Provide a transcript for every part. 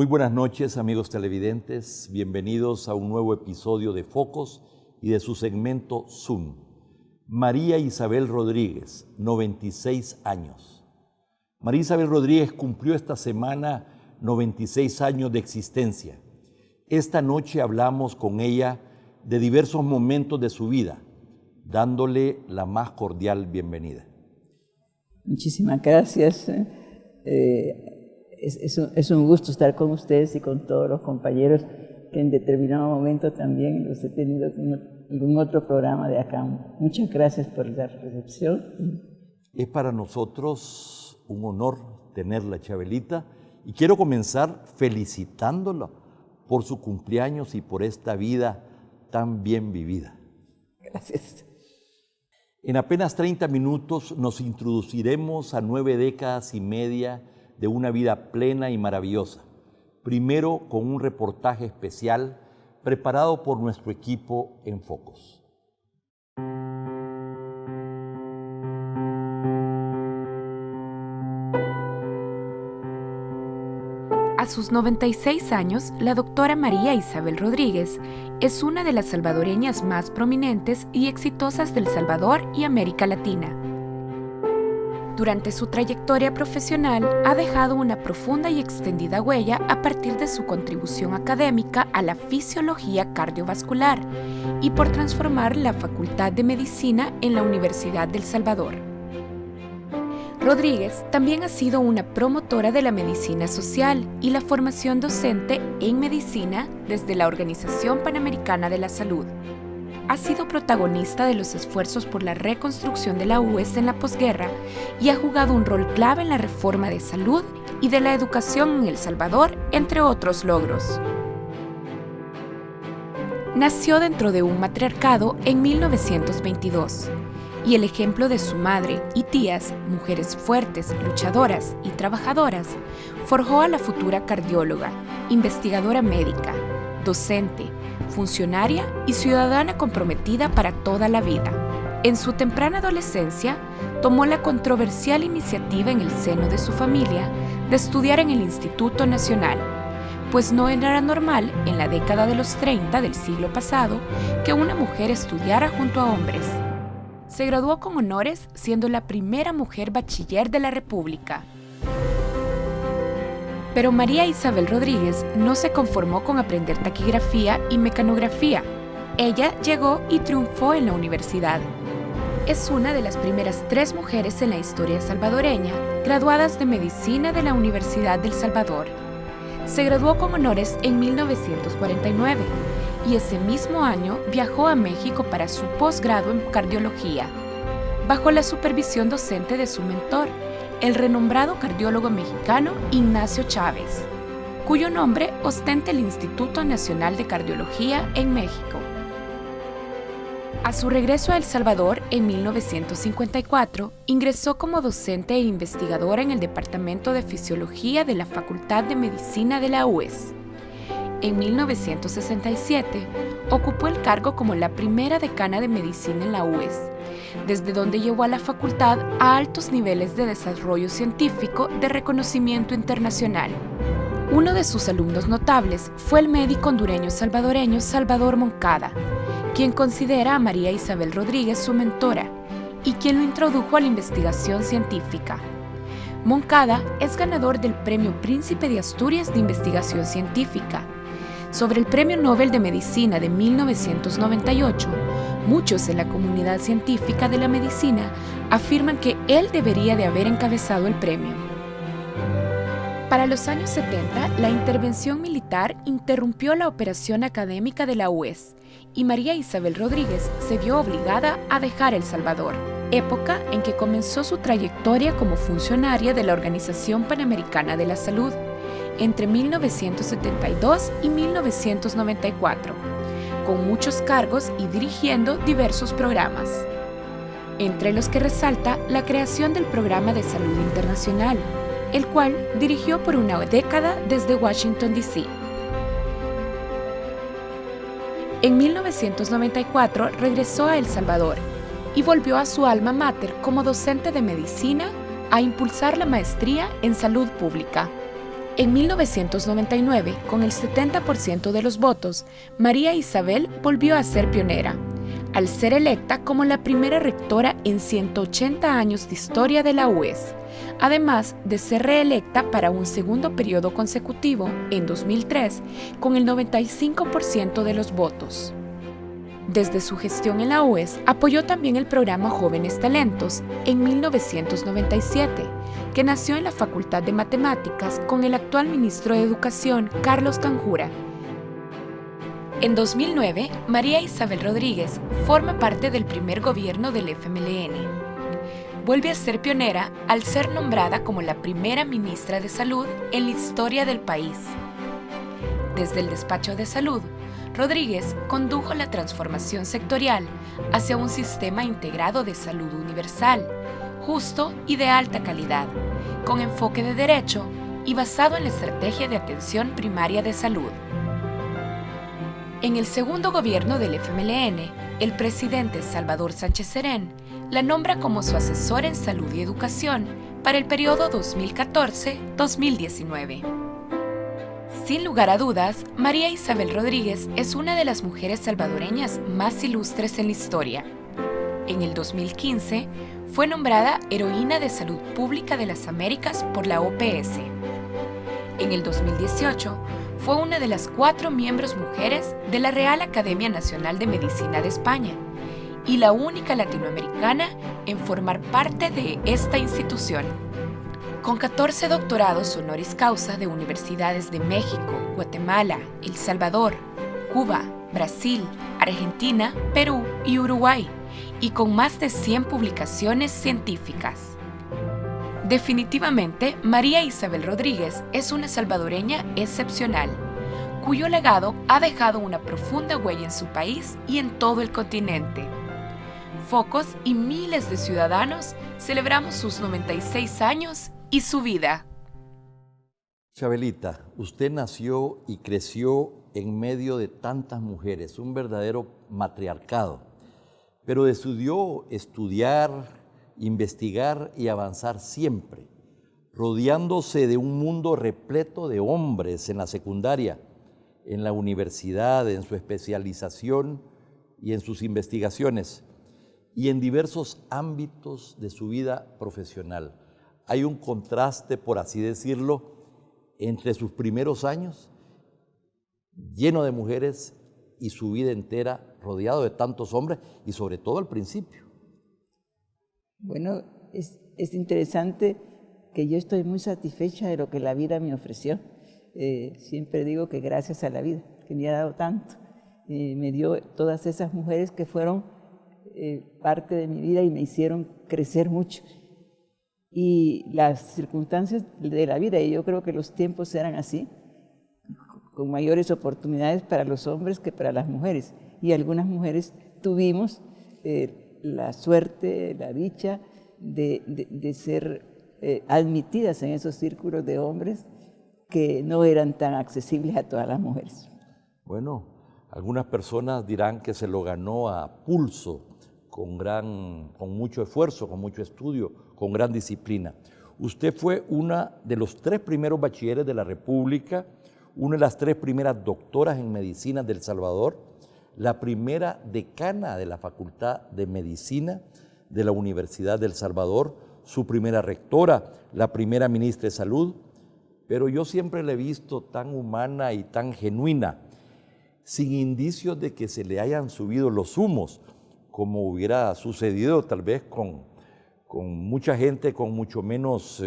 Muy buenas noches, amigos televidentes. Bienvenidos a un nuevo episodio de Focos y de su segmento Zoom. María Isabel Rodríguez, 96 años. María Isabel Rodríguez cumplió esta semana 96 años de existencia. Esta noche hablamos con ella de diversos momentos de su vida, dándole la más cordial bienvenida. Muchísimas gracias. Es un gusto estar con ustedes y con todos los compañeros que en determinado momento también los he tenido en algún otro programa de acá. Muchas gracias por la recepción. Es para nosotros un honor tenerla, Chabelita, y quiero comenzar felicitándola por su cumpleaños y por esta vida tan bien vivida. Gracias. En apenas 30 minutos nos introduciremos a 9 décadas y media de una vida plena y maravillosa. Primero con un reportaje especial preparado por nuestro equipo en Focos. A sus 96 años, la doctora María Isabel Rodríguez es una de las salvadoreñas más prominentes y exitosas del Salvador y América Latina. Durante su trayectoria profesional ha dejado una profunda y extendida huella a partir de su contribución académica a la fisiología cardiovascular y por transformar la Facultad de Medicina en la Universidad del Salvador. Rodríguez también ha sido una promotora de la medicina social y la formación docente en medicina desde la Organización Panamericana de la Salud. Ha sido protagonista de los esfuerzos por la reconstrucción de la UES en la posguerra y ha jugado un rol clave en la reforma de salud y de la educación en El Salvador, entre otros logros. Nació dentro de un matriarcado en 1922 y el ejemplo de su madre y tías, mujeres fuertes, luchadoras y trabajadoras, forjó a la futura cardióloga, investigadora médica, docente, funcionaria y ciudadana comprometida para toda la vida. En su temprana adolescencia, tomó la controversial iniciativa en el seno de su familia de estudiar en el Instituto Nacional, pues no era normal en la década de los 30 del siglo pasado que una mujer estudiara junto a hombres. Se graduó con honores, siendo la primera mujer bachiller de la República. Pero María Isabel Rodríguez no se conformó con aprender taquigrafía y mecanografía. Ella llegó y triunfó en la universidad. Es una de las primeras 3 mujeres en la historia salvadoreña graduadas de medicina de la Universidad del Salvador. Se graduó con honores en 1949 y ese mismo año viajó a México para su posgrado en cardiología, bajo la supervisión docente de su mentor, el renombrado cardiólogo mexicano Ignacio Chávez, cuyo nombre ostenta el Instituto Nacional de Cardiología en México. A su regreso a El Salvador en 1954, ingresó como docente e investigadora en el Departamento de Fisiología de la Facultad de Medicina de la UES. En 1967, ocupó el cargo como la primera decana de medicina en la UES, desde donde llevó a la facultad a altos niveles de desarrollo científico de reconocimiento internacional. Uno de sus alumnos notables fue el médico hondureño salvadoreño Salvador Moncada, quien considera a María Isabel Rodríguez su mentora y quien lo introdujo a la investigación científica. Moncada es ganador del Premio Príncipe de Asturias de Investigación Científica. Sobre el Premio Nobel de Medicina de 1998, muchos en la comunidad científica de la medicina afirman que él debería de haber encabezado el premio. Para los años 70, la intervención militar interrumpió la operación académica de la UES y María Isabel Rodríguez se vio obligada a dejar El Salvador, época en que comenzó su trayectoria como funcionaria de la Organización Panamericana de la Salud, entre 1972 y 1994, con muchos cargos y dirigiendo diversos programas, entre los que resalta la creación del Programa de Salud Internacional, el cual dirigió por una década desde Washington, D.C. En 1994 regresó a El Salvador y volvió a su alma mater como docente de medicina a impulsar la maestría en salud pública. En 1999, con el 70% de los votos, María Isabel volvió a ser pionera, al ser electa como la primera rectora en 180 años de historia de la UES, además de ser reelecta para un segundo periodo consecutivo en 2003 con el 95% de los votos. Desde su gestión en la UES, apoyó también el programa Jóvenes Talentos en 1997, que nació en la Facultad de Matemáticas con el actual ministro de Educación, Carlos Canjura. En 2009, María Isabel Rodríguez forma parte del primer gobierno del FMLN. Vuelve a ser pionera al ser nombrada como la primera ministra de Salud en la historia del país. Desde el despacho de salud, Rodríguez condujo la transformación sectorial hacia un sistema integrado de salud universal, justo y de alta calidad, con enfoque de derecho y basado en la estrategia de atención primaria de salud. En el segundo gobierno del FMLN, el presidente Salvador Sánchez Serén la nombra como su asesor en salud y educación para el periodo 2014-2019. Sin lugar a dudas, María Isabel Rodríguez es una de las mujeres salvadoreñas más ilustres en la historia. En el 2015, fue nombrada Heroína de Salud Pública de las Américas por la OPS. En el 2018, fue una de las 4 miembros mujeres de la Real Academia Nacional de Medicina de España y la única latinoamericana en formar parte de esta institución. Con 14 doctorados honoris causa de universidades de México, Guatemala, El Salvador, Cuba, Brasil, Argentina, Perú y Uruguay, y con más de 100 publicaciones científicas. Definitivamente, María Isabel Rodríguez es una salvadoreña excepcional, cuyo legado ha dejado una profunda huella en su país y en todo el continente. Focos y miles de ciudadanos celebramos sus 96 años y su vida. Chabelita, usted nació y creció en medio de tantas mujeres, un verdadero matriarcado, pero decidió estudiar, investigar y avanzar siempre, rodeándose de un mundo repleto de hombres en la secundaria, en la universidad, en su especialización y en sus investigaciones, y en diversos ámbitos de su vida profesional. Hay un contraste, por así decirlo, entre sus primeros años, lleno de mujeres, y su vida entera rodeado de tantos hombres, y sobre todo al principio. Bueno, es interesante que yo estoy muy satisfecha de lo que la vida me ofreció. Siempre digo que gracias a la vida, que me ha dado tanto. Me dio todas esas mujeres que fueron parte de mi vida y me hicieron crecer mucho. Y las circunstancias de la vida, y yo creo que los tiempos eran así, con mayores oportunidades para los hombres que para las mujeres. Y algunas mujeres tuvimos la suerte, la dicha de ser admitidas en esos círculos de hombres que no eran tan accesibles a todas las mujeres. Bueno, algunas personas dirán que se lo ganó a pulso, con mucho esfuerzo, con mucho estudio, con gran disciplina. Usted fue una de los 3 primeros bachilleres de la República, una de las 3 primeras doctoras en medicina de El Salvador, la primera decana de la Facultad de Medicina de la Universidad de El Salvador, su primera rectora, la primera ministra de Salud, pero yo siempre la he visto tan humana y tan genuina, sin indicios de que se le hayan subido los humos, como hubiera sucedido tal vez con mucha gente con mucho menos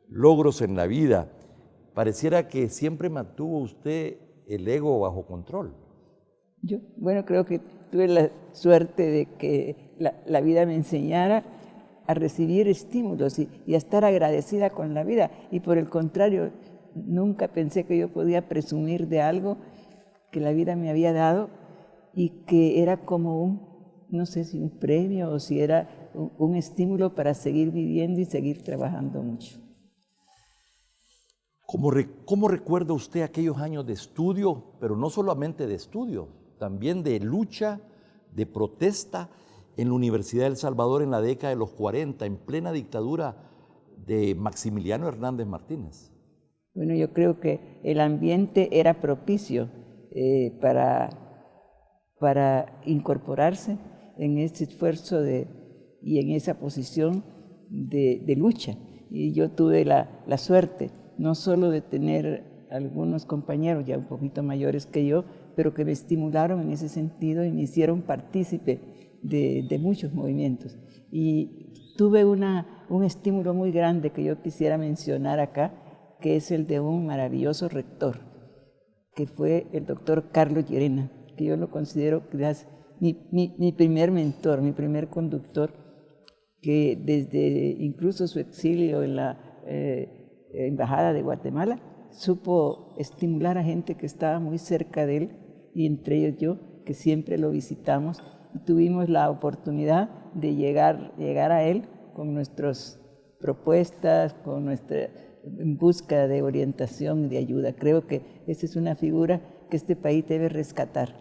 logros en la vida. Pareciera que siempre mantuvo usted el ego bajo control. Yo, bueno, creo que tuve la suerte de que la vida me enseñara a recibir estímulos y a estar agradecida con la vida. Y por el contrario, nunca pensé que yo podía presumir de algo que la vida me había dado y que era como no sé si un premio o si era un estímulo para seguir viviendo y seguir trabajando mucho. ¿Cómo recuerda usted aquellos años de estudio, pero no solamente de estudio, también de lucha, de protesta en la Universidad de El Salvador en la década de los 40, en plena dictadura de Maximiliano Hernández Martínez? Bueno, yo creo que el ambiente era propicio para incorporarse en ese esfuerzo y en esa posición de lucha. Y yo tuve la suerte no solo de tener algunos compañeros ya un poquito mayores que yo, pero que me estimularon en ese sentido y me hicieron partícipe de muchos movimientos. Y tuve un estímulo muy grande que yo quisiera mencionar acá, que es el de un maravilloso rector, que fue el doctor Carlos Llerena, que yo lo considero quizás mi primer mentor, mi primer conductor, que desde incluso su exilio en la Embajada de Guatemala, supo estimular a gente que estaba muy cerca de él, y entre ellos yo, que siempre lo visitamos. Tuvimos la oportunidad de llegar a él con nuestras propuestas, en busca de orientación y de ayuda. Creo que esa es una figura que este país debe rescatar.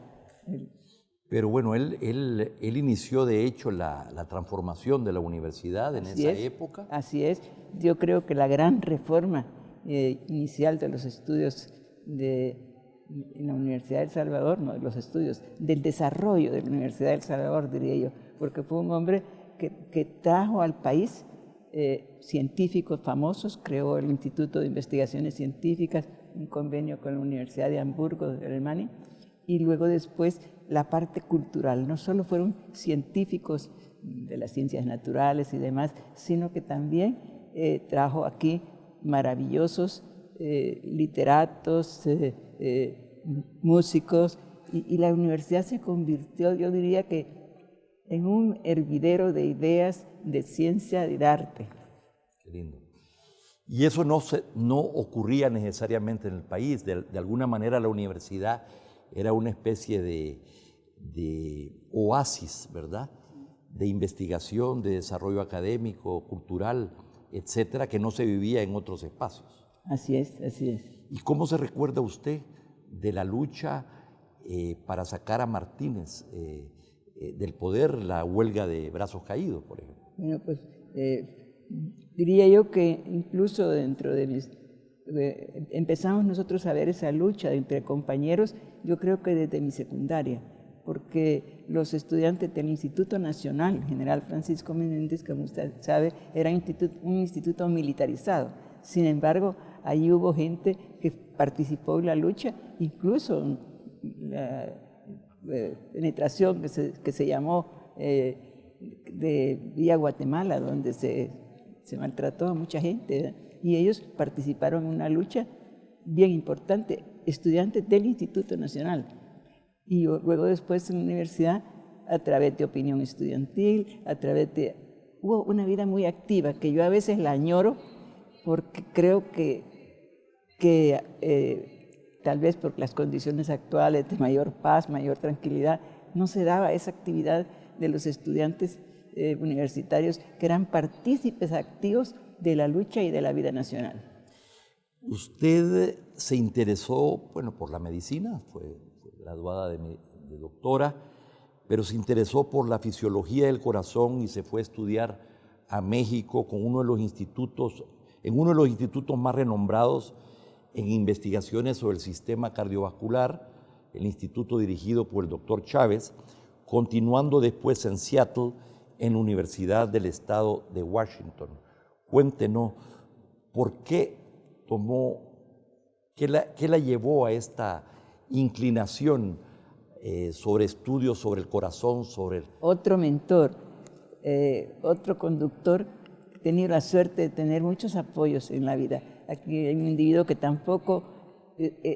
Pero bueno, él inició de hecho la transformación de la universidad en esa época. Así es. Yo creo que la gran reforma inicial de los estudios en la Universidad de El Salvador, no, de los estudios del desarrollo de la Universidad de El Salvador, diría yo, porque fue un hombre que trajo al país científicos famosos, creó el Instituto de Investigaciones Científicas, un convenio con la Universidad de Hamburgo de Alemania, y luego después la parte cultural. No solo fueron científicos de las ciencias naturales y demás, sino que también trajo aquí maravillosos literatos, músicos, y la universidad se convirtió, yo diría que, en un hervidero de ideas, de ciencia y de arte. Qué lindo. Y eso no ocurría necesariamente en el país. De alguna manera la universidad era una especie de oasis, ¿verdad?, de investigación, de desarrollo académico, cultural, etcétera, que no se vivía en otros espacios. Así es, así es. ¿Y cómo se recuerda usted de la lucha para sacar a Martínez del poder, la huelga de Brazos Caídos, por ejemplo? Bueno, pues diría yo que incluso dentro de empezamos nosotros a ver esa lucha entre compañeros, yo creo que desde mi secundaria, porque los estudiantes del Instituto Nacional, General Francisco Menéndez, como usted sabe, era un instituto militarizado. Sin embargo, allí hubo gente que participó en la lucha, incluso la penetración que se llamó de Vía Guatemala, donde se maltrató a mucha gente, ¿verdad? Y ellos participaron en una lucha bien importante, estudiantes del Instituto Nacional. Y luego después en la universidad, a través de opinión estudiantil, hubo una vida muy activa, que yo a veces la añoro, porque creo que tal vez por las condiciones actuales de mayor paz, mayor tranquilidad, no se daba esa actividad de los estudiantes universitarios que eran partícipes activos de la lucha y de la vida nacional. Usted se interesó, bueno, por la medicina, fue graduada de doctora, pero se interesó por la fisiología del corazón y se fue a estudiar a México en uno de los institutos más renombrados en investigaciones sobre el sistema cardiovascular, el instituto dirigido por el doctor Chávez, continuando después en Seattle, en la Universidad del Estado de Washington. Cuéntenos, ¿por qué qué la llevó a esta inclinación sobre estudios sobre el corazón, Otro mentor, otro conductor, he tenido la suerte de tener muchos apoyos en la vida. Aquí hay un individuo que tampoco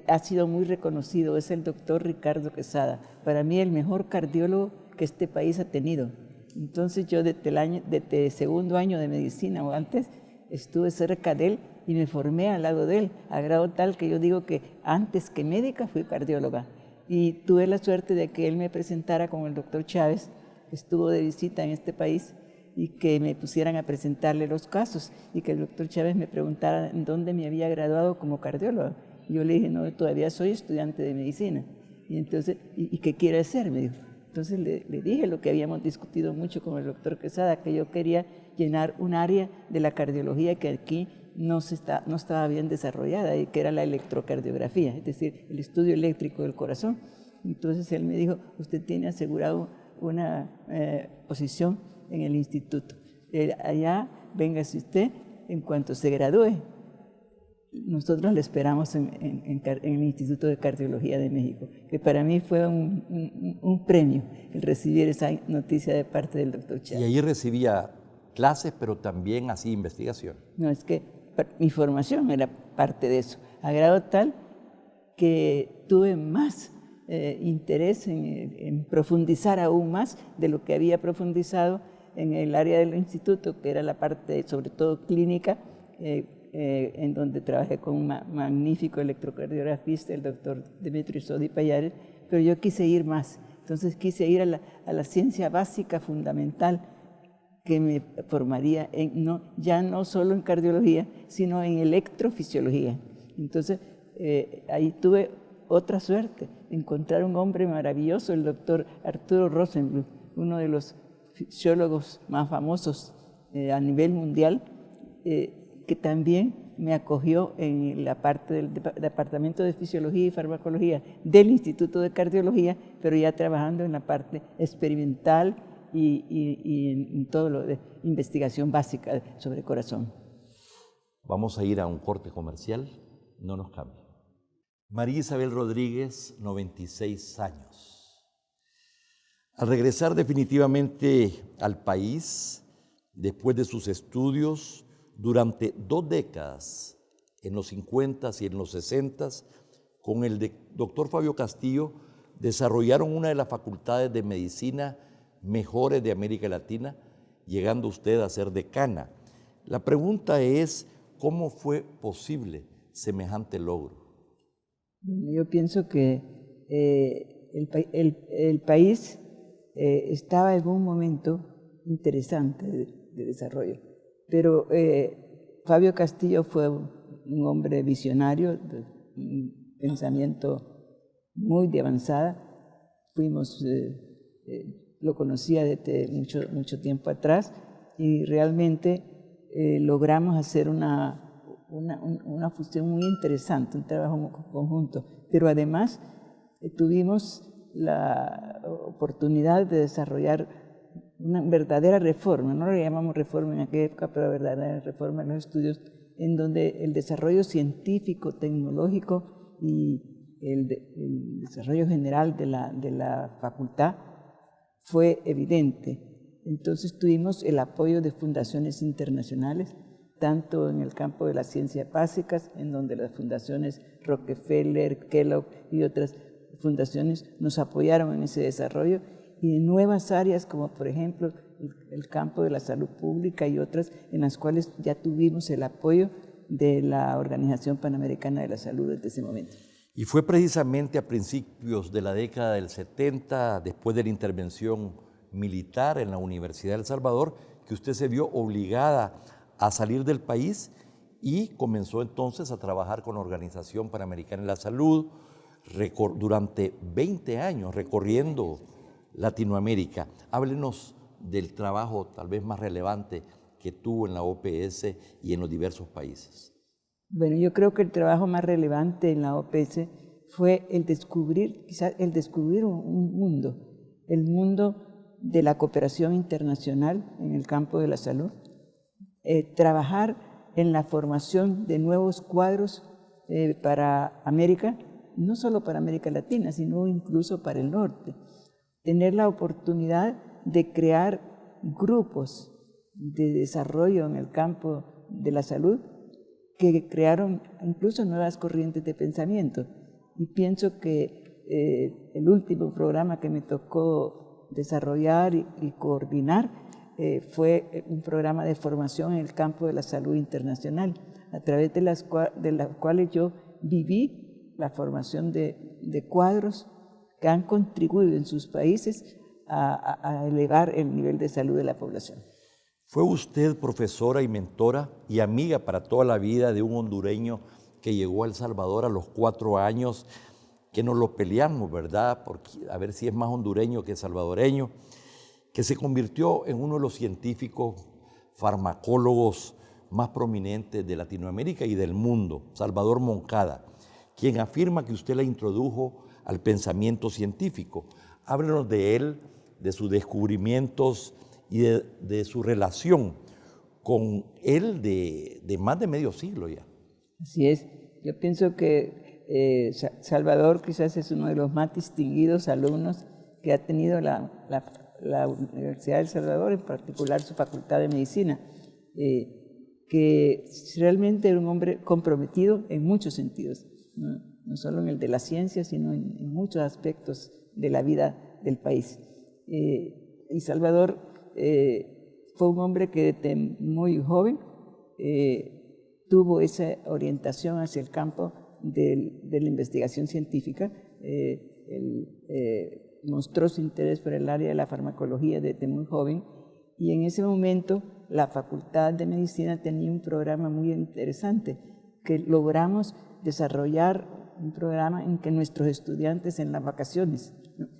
ha sido muy reconocido, es el doctor Ricardo Quesada. Para mí el mejor cardiólogo que este país ha tenido. Entonces yo desde segundo año de medicina o antes estuve cerca de él y me formé al lado de él, a grado tal que yo digo que antes que médica fui cardióloga. Y tuve la suerte de que él me presentara con el doctor Chávez, que estuvo de visita en este país, y que me pusieran a presentarle los casos, y que el doctor Chávez me preguntara en dónde me había graduado como cardióloga. Y yo le dije, no, todavía soy estudiante de medicina. Y entonces, ¿y qué quiere hacer? Me dijo. Entonces le dije lo que habíamos discutido mucho con el doctor Quesada, que yo quería llenar un área de la cardiología que aquí no estaba bien desarrollada, y que era la electrocardiografía, es decir, el estudio eléctrico del corazón. Entonces él me dijo, usted tiene asegurado una posición en el instituto. Allá, véngase usted en cuanto se gradúe. Nosotros le esperamos en el Instituto de Cardiología de México, que para mí fue un premio el recibir esa noticia de parte del doctor Chávez. Y ahí recibía clases, pero también hacía investigación. No, es que mi formación era parte de eso, a grado tal que tuve más interés en profundizar aún más de lo que había profundizado en el área del instituto, que era la parte sobre todo clínica, en donde trabajé con un magnífico electrocardiografista, el doctor Demetrio Sodi Payares, pero yo quise ir más. Entonces quise ir a la ciencia básica fundamental que me formaría ya no solo en cardiología, sino en electrofisiología. Entonces ahí tuve otra suerte, encontrar un hombre maravilloso, el doctor Arturo Rosenbluth, uno de los fisiólogos más famosos a nivel mundial, que también me acogió en la parte del Departamento de Fisiología y Farmacología del Instituto de Cardiología, pero ya trabajando en la parte experimental y en todo lo de investigación básica sobre corazón. Vamos a ir a un corte comercial, no nos cambie. María Isabel Rodríguez, 96 años. Al regresar definitivamente al país, después de sus estudios, durante 2 décadas, en los 50s y en los 60s, con el doctor Fabio Castillo, desarrollaron una de las facultades de medicina mejores de América Latina, llegando usted a ser decana. La pregunta es, ¿cómo fue posible semejante logro? Yo pienso que el país estaba en un momento interesante de desarrollo. Pero Fabio Castillo fue un hombre visionario, de un pensamiento muy de avanzada. Lo conocía desde mucho tiempo atrás, y realmente logramos hacer una fusión muy interesante, un trabajo conjunto. Pero además tuvimos la oportunidad de desarrollar una verdadera reforma, no lo llamamos reforma en aquella época, pero verdadera reforma en los estudios, en donde el desarrollo científico, tecnológico y el desarrollo general de la facultad fue evidente. Entonces tuvimos el apoyo de fundaciones internacionales, tanto en el campo de las ciencias básicas, en donde las fundaciones Rockefeller, Kellogg y otras fundaciones nos apoyaron en ese desarrollo, y en nuevas áreas como por ejemplo el campo de la salud pública y otras en las cuales ya tuvimos el apoyo de la Organización Panamericana de la Salud desde ese momento. Y fue precisamente a principios de la década del 70, después de la intervención militar en la Universidad de El Salvador, que usted se vio obligada a salir del país y comenzó entonces a trabajar con la Organización Panamericana de la Salud durante 20 años recorriendo Latinoamérica. Háblenos del trabajo tal vez más relevante que tuvo en la OPS y en los diversos países. Bueno, yo creo que el trabajo más relevante en la OPS fue quizás el descubrir un mundo, el mundo de la cooperación internacional en el campo de la salud, trabajar en la formación de nuevos cuadros para América, no solo para América Latina, sino incluso para el norte. Tener la oportunidad de crear grupos de desarrollo en el campo de la salud que crearon incluso nuevas corrientes de pensamiento. Y pienso que el último programa que me tocó desarrollar y coordinar fue un programa de formación en el campo de la salud internacional, a través de las cuales yo viví la formación de cuadros que han contribuido en sus países a elevar el nivel de salud de la población. Fue usted profesora y mentora y amiga para toda la vida de un hondureño que llegó a El Salvador a los 4 años que nos lo peleamos, ¿verdad? Porque, a ver si es más hondureño que salvadoreño, que se convirtió en uno de los científicos farmacólogos más prominentes de Latinoamérica y del mundo, Salvador Moncada, quien afirma que usted la introdujo al pensamiento científico. Háblenos de él, de sus descubrimientos y de su relación con él de más de medio siglo ya. Así es. Yo pienso que Salvador quizás es uno de los más distinguidos alumnos que ha tenido la Universidad de El Salvador, en particular su Facultad de Medicina, que realmente era un hombre comprometido en muchos sentidos, no solo en el de la ciencia, sino en muchos aspectos de la vida del país. Y Salvador fue un hombre que desde muy joven tuvo esa orientación hacia el campo de la investigación científica. Mostró su interés por el área de la farmacología desde muy joven, y en ese momento la Facultad de Medicina tenía un programa muy interesante, que logramos desarrollar un programa en que nuestros estudiantes en las vacaciones,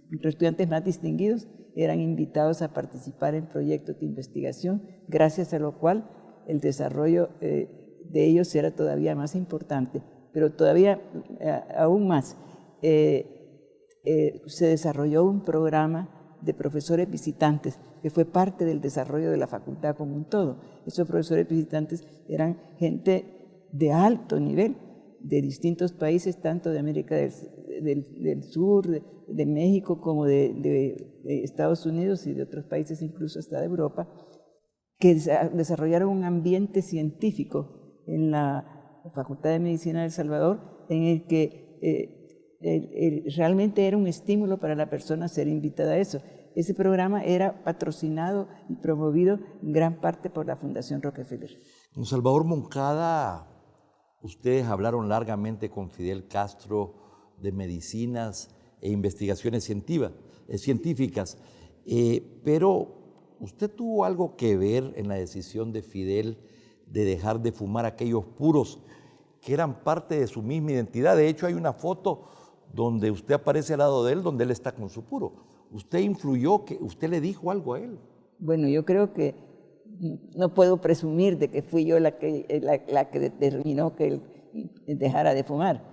nuestros estudiantes más distinguidos, eran invitados a participar en proyectos de investigación, gracias a lo cual el desarrollo de ellos era todavía más importante, pero todavía aún más. Se desarrolló un programa de profesores visitantes que fue parte del desarrollo de la facultad como un todo. Esos profesores visitantes eran gente de alto nivel, de distintos países, tanto de América del Sur, de México, como de Estados Unidos y de otros países, incluso hasta de Europa, que desarrollaron un ambiente científico en la Facultad de Medicina de El Salvador, en el que realmente era un estímulo para la persona ser invitada a eso. Ese programa era patrocinado y promovido en gran parte por la Fundación Rockefeller. Con Salvador Moncada, ustedes hablaron largamente con Fidel Castro de medicinas e investigaciones científicas, pero ¿usted tuvo algo que ver en la decisión de Fidel de dejar de fumar aquellos puros que eran parte de su misma identidad? De hecho, hay una foto donde usted aparece al lado de él, donde él está con su puro. ¿Usted influyó, que usted le dijo algo a él? Bueno, yo creo que no puedo presumir de que fui yo la que determinó que él dejara de fumar,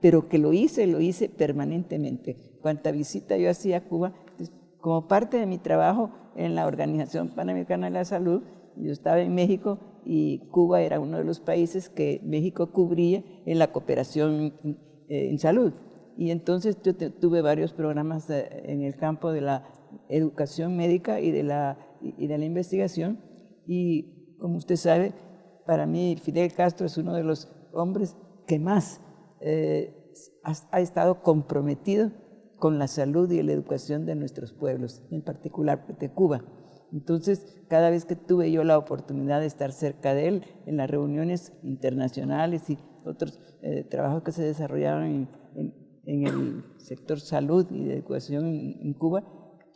pero que lo hice permanentemente. Cuanta visita yo hacía a Cuba, como parte de mi trabajo en la Organización Panamericana de la Salud, yo estaba en México y Cuba era uno de los países que México cubría en la cooperación en salud. Y entonces yo tuve varios programas en el campo de la educación médica y de la investigación. Y como usted sabe, para mí Fidel Castro es uno de los hombres que más ha estado comprometido con la salud y la educación de nuestros pueblos, en particular de Cuba. Entonces, cada vez que tuve yo la oportunidad de estar cerca de él en las reuniones internacionales y otros trabajos que se desarrollaban en el sector salud y de educación en Cuba,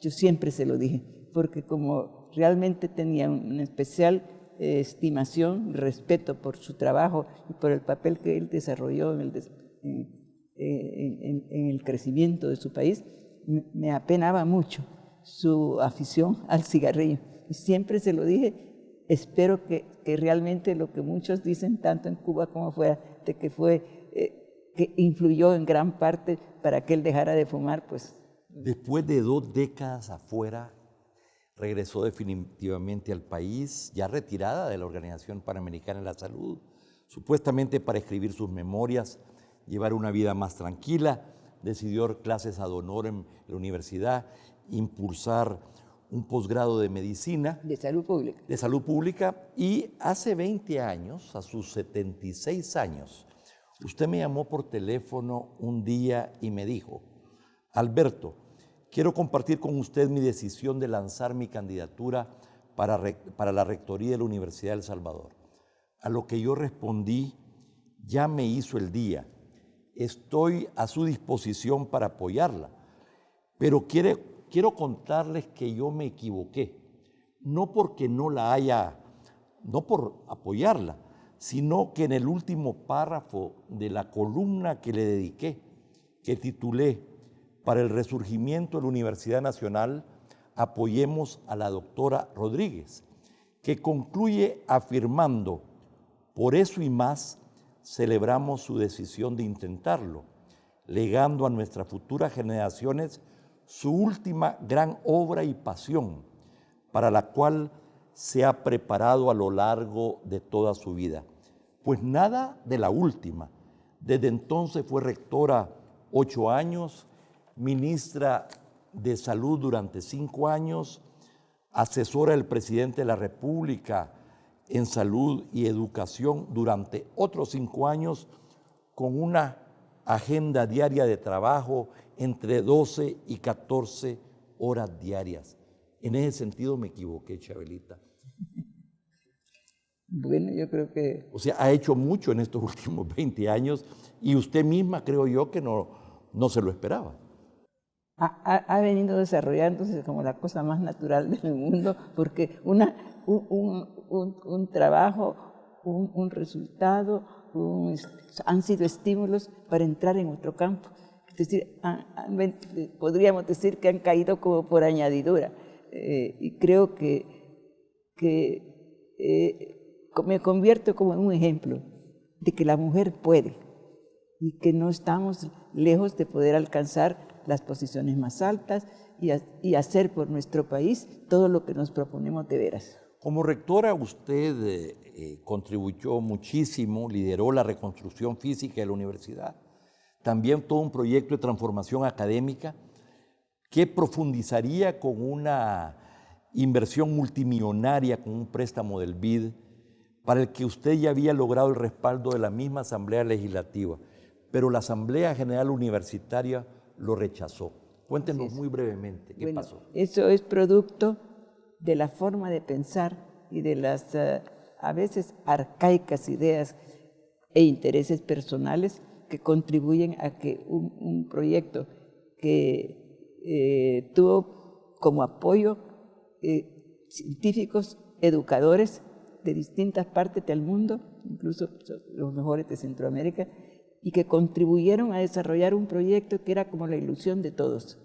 yo siempre se lo dije, porque como realmente tenía una especial estimación, respeto por su trabajo y por el papel que él desarrolló en el crecimiento de su país, me apenaba mucho su afición al cigarrillo. Y siempre se lo dije, espero que realmente lo que muchos dicen, tanto en Cuba como fuera, de que que influyó en gran parte para que él dejara de fumar, pues. Después de 2 décadas afuera, regresó definitivamente al país, ya retirada de la Organización Panamericana de la Salud, supuestamente para escribir sus memorias, llevar una vida más tranquila. Decidió dar clases ad honorem en la universidad, impulsar un posgrado de medicina. De salud pública. De salud pública. Y hace 20 años, a sus 76 años, usted me llamó por teléfono un día y me dijo: Alberto, quiero compartir con usted mi decisión de lanzar mi candidatura para la rectoría de la Universidad de El Salvador. A lo que yo respondí: ya me hizo el día, estoy a su disposición para apoyarla, pero quiero contarles que yo me equivoqué, no porque no por apoyarla, sino que en el último párrafo de la columna que le dediqué, que titulé Para el resurgimiento de la Universidad Nacional, apoyemos a la doctora Rodríguez, que concluye afirmando: por eso y más, celebramos su decisión de intentarlo, legando a nuestras futuras generaciones su última gran obra y pasión, para la cual se ha preparado a lo largo de toda su vida. Pues nada de la última. Desde entonces fue rectora 8 años, ministra de Salud durante 5 años, asesora del presidente de la República en Salud y Educación durante otros 5 años, con una agenda diaria de trabajo entre 12 y 14 horas diarias. En ese sentido me equivoqué, Chabelita. Bueno, yo creo que... O sea, ha hecho mucho en estos últimos 20 años y usted misma, creo yo, que no se lo esperaba. Ha venido desarrollándose como la cosa más natural del mundo, porque un trabajo, un resultado, han sido estímulos para entrar en otro campo. Es decir, podríamos decir que han caído como por añadidura. Y creo que me convierto como en un ejemplo de que la mujer puede y que no estamos lejos de poder alcanzar las posiciones más altas y hacer por nuestro país todo lo que nos proponemos de veras. Como rectora, usted contribuyó muchísimo, lideró la reconstrucción física de la universidad, también todo un proyecto de transformación académica que profundizaría con una inversión multimillonaria, con un préstamo del BID, para el que usted ya había logrado el respaldo de la misma Asamblea Legislativa, pero la Asamblea General Universitaria lo rechazó. Cuéntenos muy brevemente qué pasó. Eso es producto de la forma de pensar y de las a veces arcaicas ideas e intereses personales que contribuyen a que un proyecto que tuvo como apoyo científicos, educadores de distintas partes del mundo, incluso los mejores de Centroamérica, y que contribuyeron a desarrollar un proyecto que era como la ilusión de todos,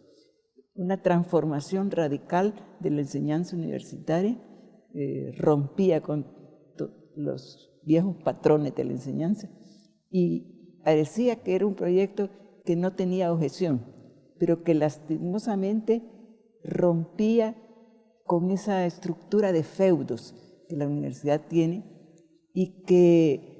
una transformación radical de la enseñanza universitaria, rompía con los viejos patrones de la enseñanza y parecía que era un proyecto que no tenía objeción, pero que lastimosamente rompía con esa estructura de feudos que la universidad tiene y que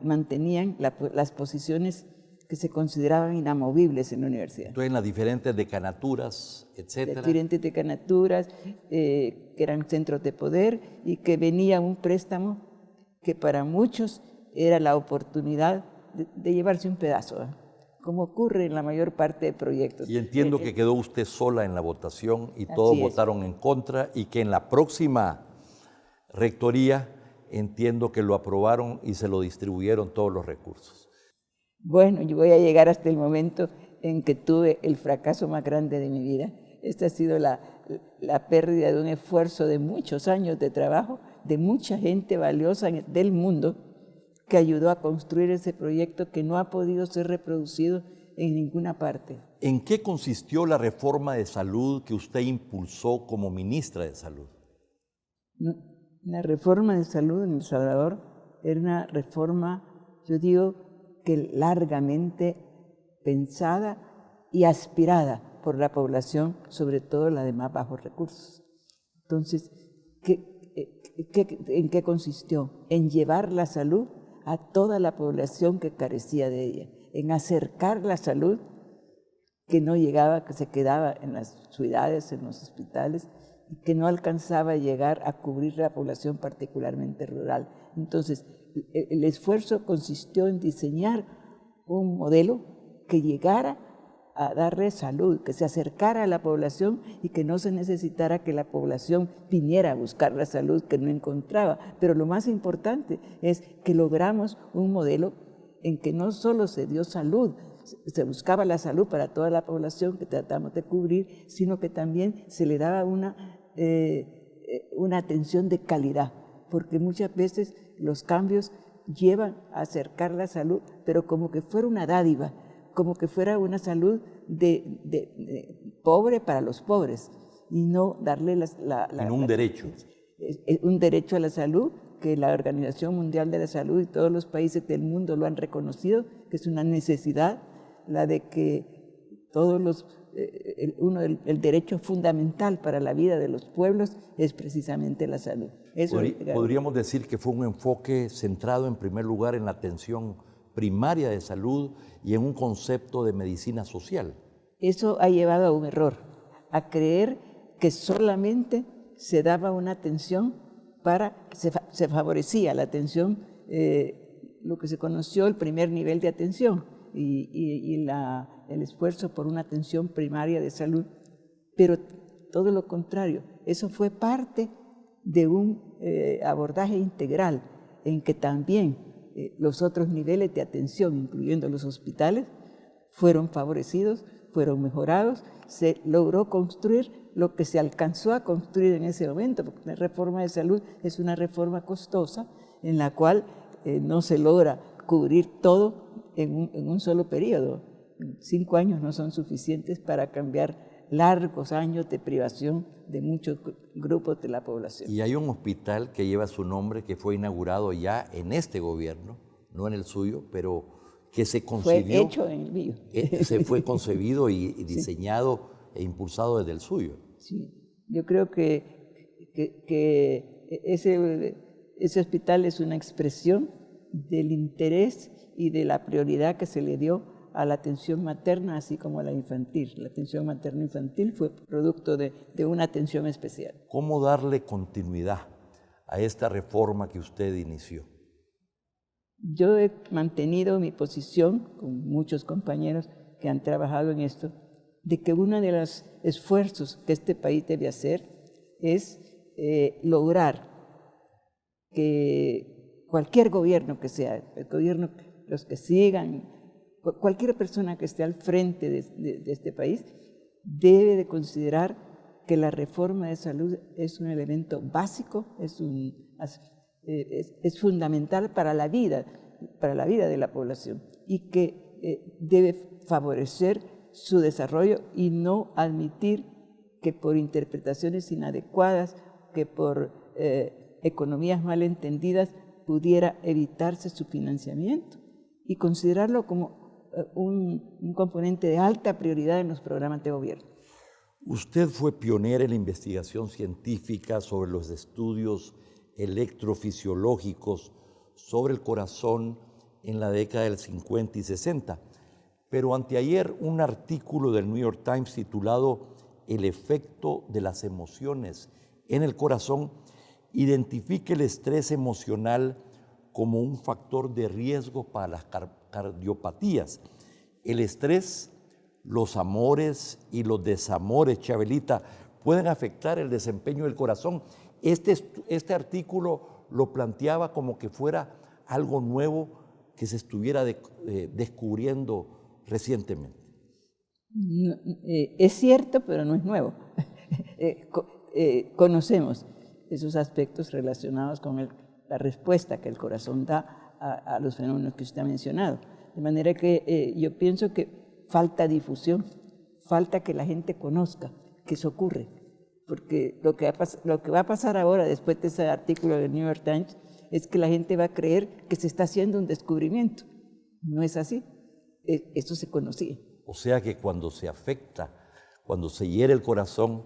mantenían las posiciones que se consideraban inamovibles en la universidad. Entonces, en las diferentes decanaturas, etcétera. Diferentes decanaturas, que eran centros de poder y que venía un préstamo que para muchos era la oportunidad de llevarse un pedazo, como ocurre en la mayor parte de proyectos. Y entiendo que quedó usted sola en la votación y todos votaron en contra y que en la próxima rectoría entiendo que lo aprobaron y se lo distribuyeron todos los recursos. Bueno, yo voy a llegar hasta el momento en que tuve el fracaso más grande de mi vida. Esta ha sido la pérdida de un esfuerzo de muchos años de trabajo, de mucha gente valiosa del mundo que ayudó a construir ese proyecto que no ha podido ser reproducido en ninguna parte. ¿En qué consistió la reforma de salud que usted impulsó como ministra de Salud? La reforma de salud en El Salvador era una reforma, yo digo, que largamente pensada y aspirada por la población, sobre todo la de más bajos recursos. Entonces, ¿en qué consistió? En llevar la salud a toda la población que carecía de ella, en acercar la salud que no llegaba, que se quedaba en las ciudades, en los hospitales, y que no alcanzaba a llegar a cubrir la población particularmente rural. Entonces, el esfuerzo consistió en diseñar un modelo que llegara a darle salud, que se acercara a la población y que no se necesitara que la población viniera a buscar la salud que no encontraba. Pero lo más importante es que logramos un modelo en que no solo se dio salud, se buscaba la salud para toda la población que tratamos de cubrir, sino que también se le daba una atención de calidad, porque muchas veces los cambios llevan a acercar la salud, pero como que fuera una dádiva, como que fuera una salud de pobre para los pobres y no darle un derecho. Un derecho a la salud que la Organización Mundial de la Salud y todos los países del mundo lo han reconocido, que es una necesidad, la de que todos los, el derecho fundamental para la vida de los pueblos es precisamente la salud. Podríamos decir que fue un enfoque centrado en primer lugar en la atención primaria de salud y en un concepto de medicina social. Eso ha llevado a un error, a creer que solamente se daba una atención se favorecía la atención, lo que se conoció el primer nivel de atención y el esfuerzo por una atención primaria de salud, pero todo lo contrario, eso fue parte de un abordaje integral en que también los otros niveles de atención, incluyendo los hospitales, fueron favorecidos, fueron mejorados, se logró construir lo que se alcanzó a construir en ese momento, porque la reforma de salud es una reforma costosa en la cual no se logra cubrir todo en un solo periodo. 5 años no son suficientes para cambiar largos años de privación de muchos grupos de la población. Y hay un hospital que lleva su nombre, que fue inaugurado ya en este gobierno, no en el suyo, pero que se concibió. Fue hecho en el mío. Se fue concebido y diseñado e impulsado desde el suyo. Sí, yo creo que ese hospital es una expresión del interés y de la prioridad que se le dio a la atención materna, así como a la infantil. La atención materno-infantil fue producto de una atención especial. ¿Cómo darle continuidad a esta reforma que usted inició? Yo he mantenido mi posición con muchos compañeros que han trabajado en esto, de que uno de los esfuerzos que este país debe hacer es lograr que cualquier gobierno que sea, el gobierno, los que sigan, cualquier persona que esté al frente de este país, debe de considerar que la reforma de salud es un elemento básico, es fundamental para la vida de la población y que debe favorecer su desarrollo y no admitir que por interpretaciones inadecuadas, que por economías mal entendidas pudiera evitarse su financiamiento y considerarlo como un componente de alta prioridad en los programas de gobierno. Usted fue pionera en la investigación científica sobre los estudios electrofisiológicos sobre el corazón en la década del 50 y 60. Pero anteayer un artículo del New York Times titulado El efecto de las emociones en el corazón identifica el estrés emocional como un factor de riesgo para las cardiopatías. El estrés, los amores y los desamores, Chabelita, pueden afectar el desempeño del corazón. Este artículo lo planteaba como que fuera algo nuevo que se estuviera descubriendo recientemente. No, es cierto, pero no es nuevo. Conocemos esos aspectos relacionados con la respuesta que el corazón da a los fenómenos que usted ha mencionado. De manera que yo pienso que falta difusión, falta que la gente conozca que eso ocurre. Porque lo que va a pasar ahora, después de ese artículo del New York Times, es que la gente va a creer que se está haciendo un descubrimiento. No es así. Eso se conocía. O sea que cuando se afecta, cuando se hiere el corazón,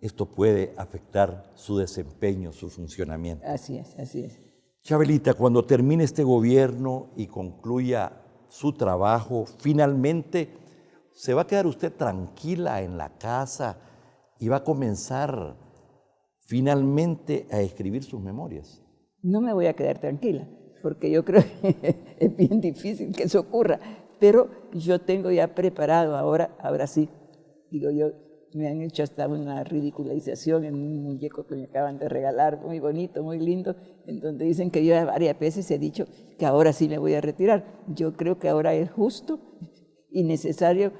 esto puede afectar su desempeño, su funcionamiento. Así es, así es. Chabelita, cuando termine este gobierno y concluya su trabajo, finalmente se va a quedar usted tranquila en la casa y va a comenzar finalmente a escribir sus memorias. No me voy a quedar tranquila, porque yo creo que es bien difícil que eso ocurra, pero yo tengo ya preparado ahora sí, digo yo, me han hecho hasta una ridicularización en un muñeco que me acaban de regalar, muy bonito, muy lindo, en donde dicen que yo varias veces he dicho que ahora sí me voy a retirar. Yo creo que ahora es justo y necesario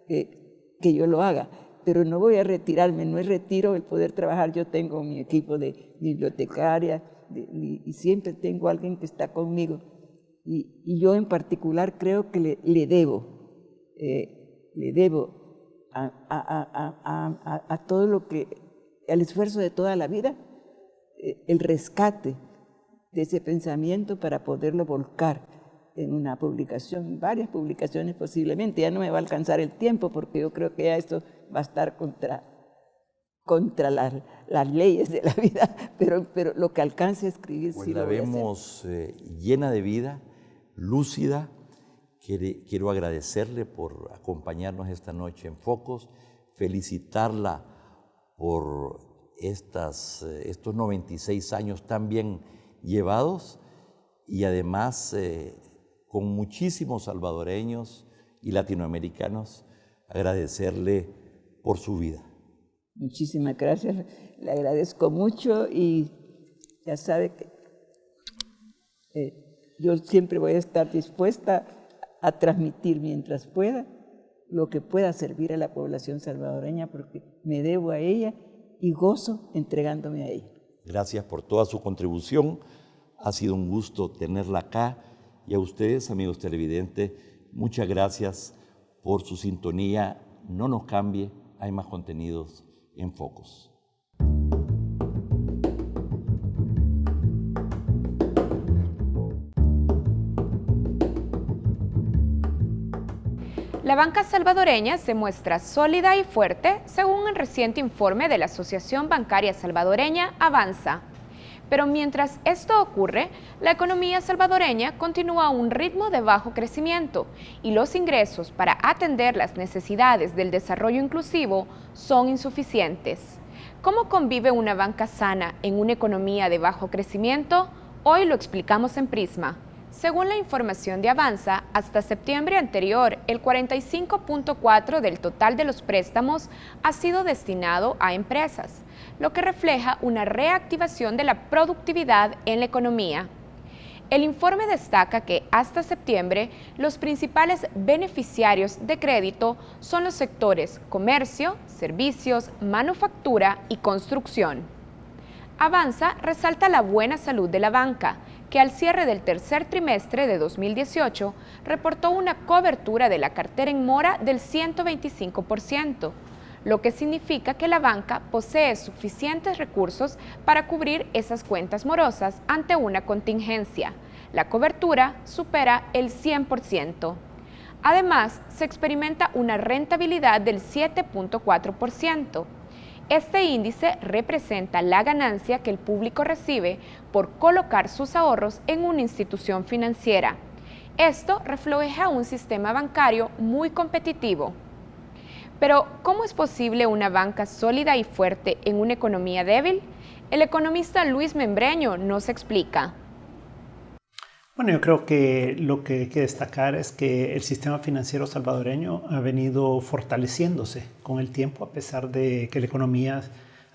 que yo lo haga, pero no voy a retirarme, no es retiro el poder trabajar. Yo tengo mi equipo de bibliotecaria y siempre tengo alguien que está conmigo y yo en particular creo que le debo le debo a todo lo que, al esfuerzo de toda la vida, el rescate de ese pensamiento para poderlo volcar en una publicación, varias publicaciones posiblemente. Ya no me va a alcanzar el tiempo porque yo creo que ya esto va a estar contra las leyes de la vida, pero lo que alcance a escribir pues sí la lo voy a hacer. vemos llena de vida, lúcida. Quiero agradecerle por acompañarnos esta noche en Focos, felicitarla por estos 96 años tan bien llevados y además con muchísimos salvadoreños y latinoamericanos agradecerle por su vida. Muchísimas gracias, le agradezco mucho y ya sabe que yo siempre voy a estar dispuesta a transmitir mientras pueda lo que pueda servir a la población salvadoreña porque me debo a ella y gozo entregándome a ella. Gracias por toda su contribución, ha sido un gusto tenerla acá y a ustedes, amigos televidentes, muchas gracias por su sintonía. No nos cambie, hay más contenidos en Focos. La banca salvadoreña se muestra sólida y fuerte según el reciente informe de la Asociación Bancaria Salvadoreña, Avanza. Pero mientras esto ocurre, la economía salvadoreña continúa a un ritmo de bajo crecimiento y los ingresos para atender las necesidades del desarrollo inclusivo son insuficientes. ¿Cómo convive una banca sana en una economía de bajo crecimiento? Hoy lo explicamos en Prisma. Según la información de Avanza, hasta septiembre anterior, el 45.4% del total de los préstamos ha sido destinado a empresas, lo que refleja una reactivación de la productividad en la economía. El informe destaca que hasta septiembre los principales beneficiarios de crédito son los sectores comercio, servicios, manufactura y construcción. Avanza resalta la buena salud de la banca, que al cierre del tercer trimestre de 2018 reportó una cobertura de la cartera en mora del 125%, lo que significa que la banca posee suficientes recursos para cubrir esas cuentas morosas ante una contingencia. La cobertura supera el 100%. Además, se experimenta una rentabilidad del 7.4%. Este índice representa la ganancia que el público recibe por colocar sus ahorros en una institución financiera. Esto refleja un sistema bancario muy competitivo. Pero, ¿cómo es posible una banca sólida y fuerte en una economía débil? El economista Luis Membreño nos explica. Bueno, yo creo que lo que hay que destacar es que el sistema financiero salvadoreño ha venido fortaleciéndose con el tiempo, a pesar de que la economía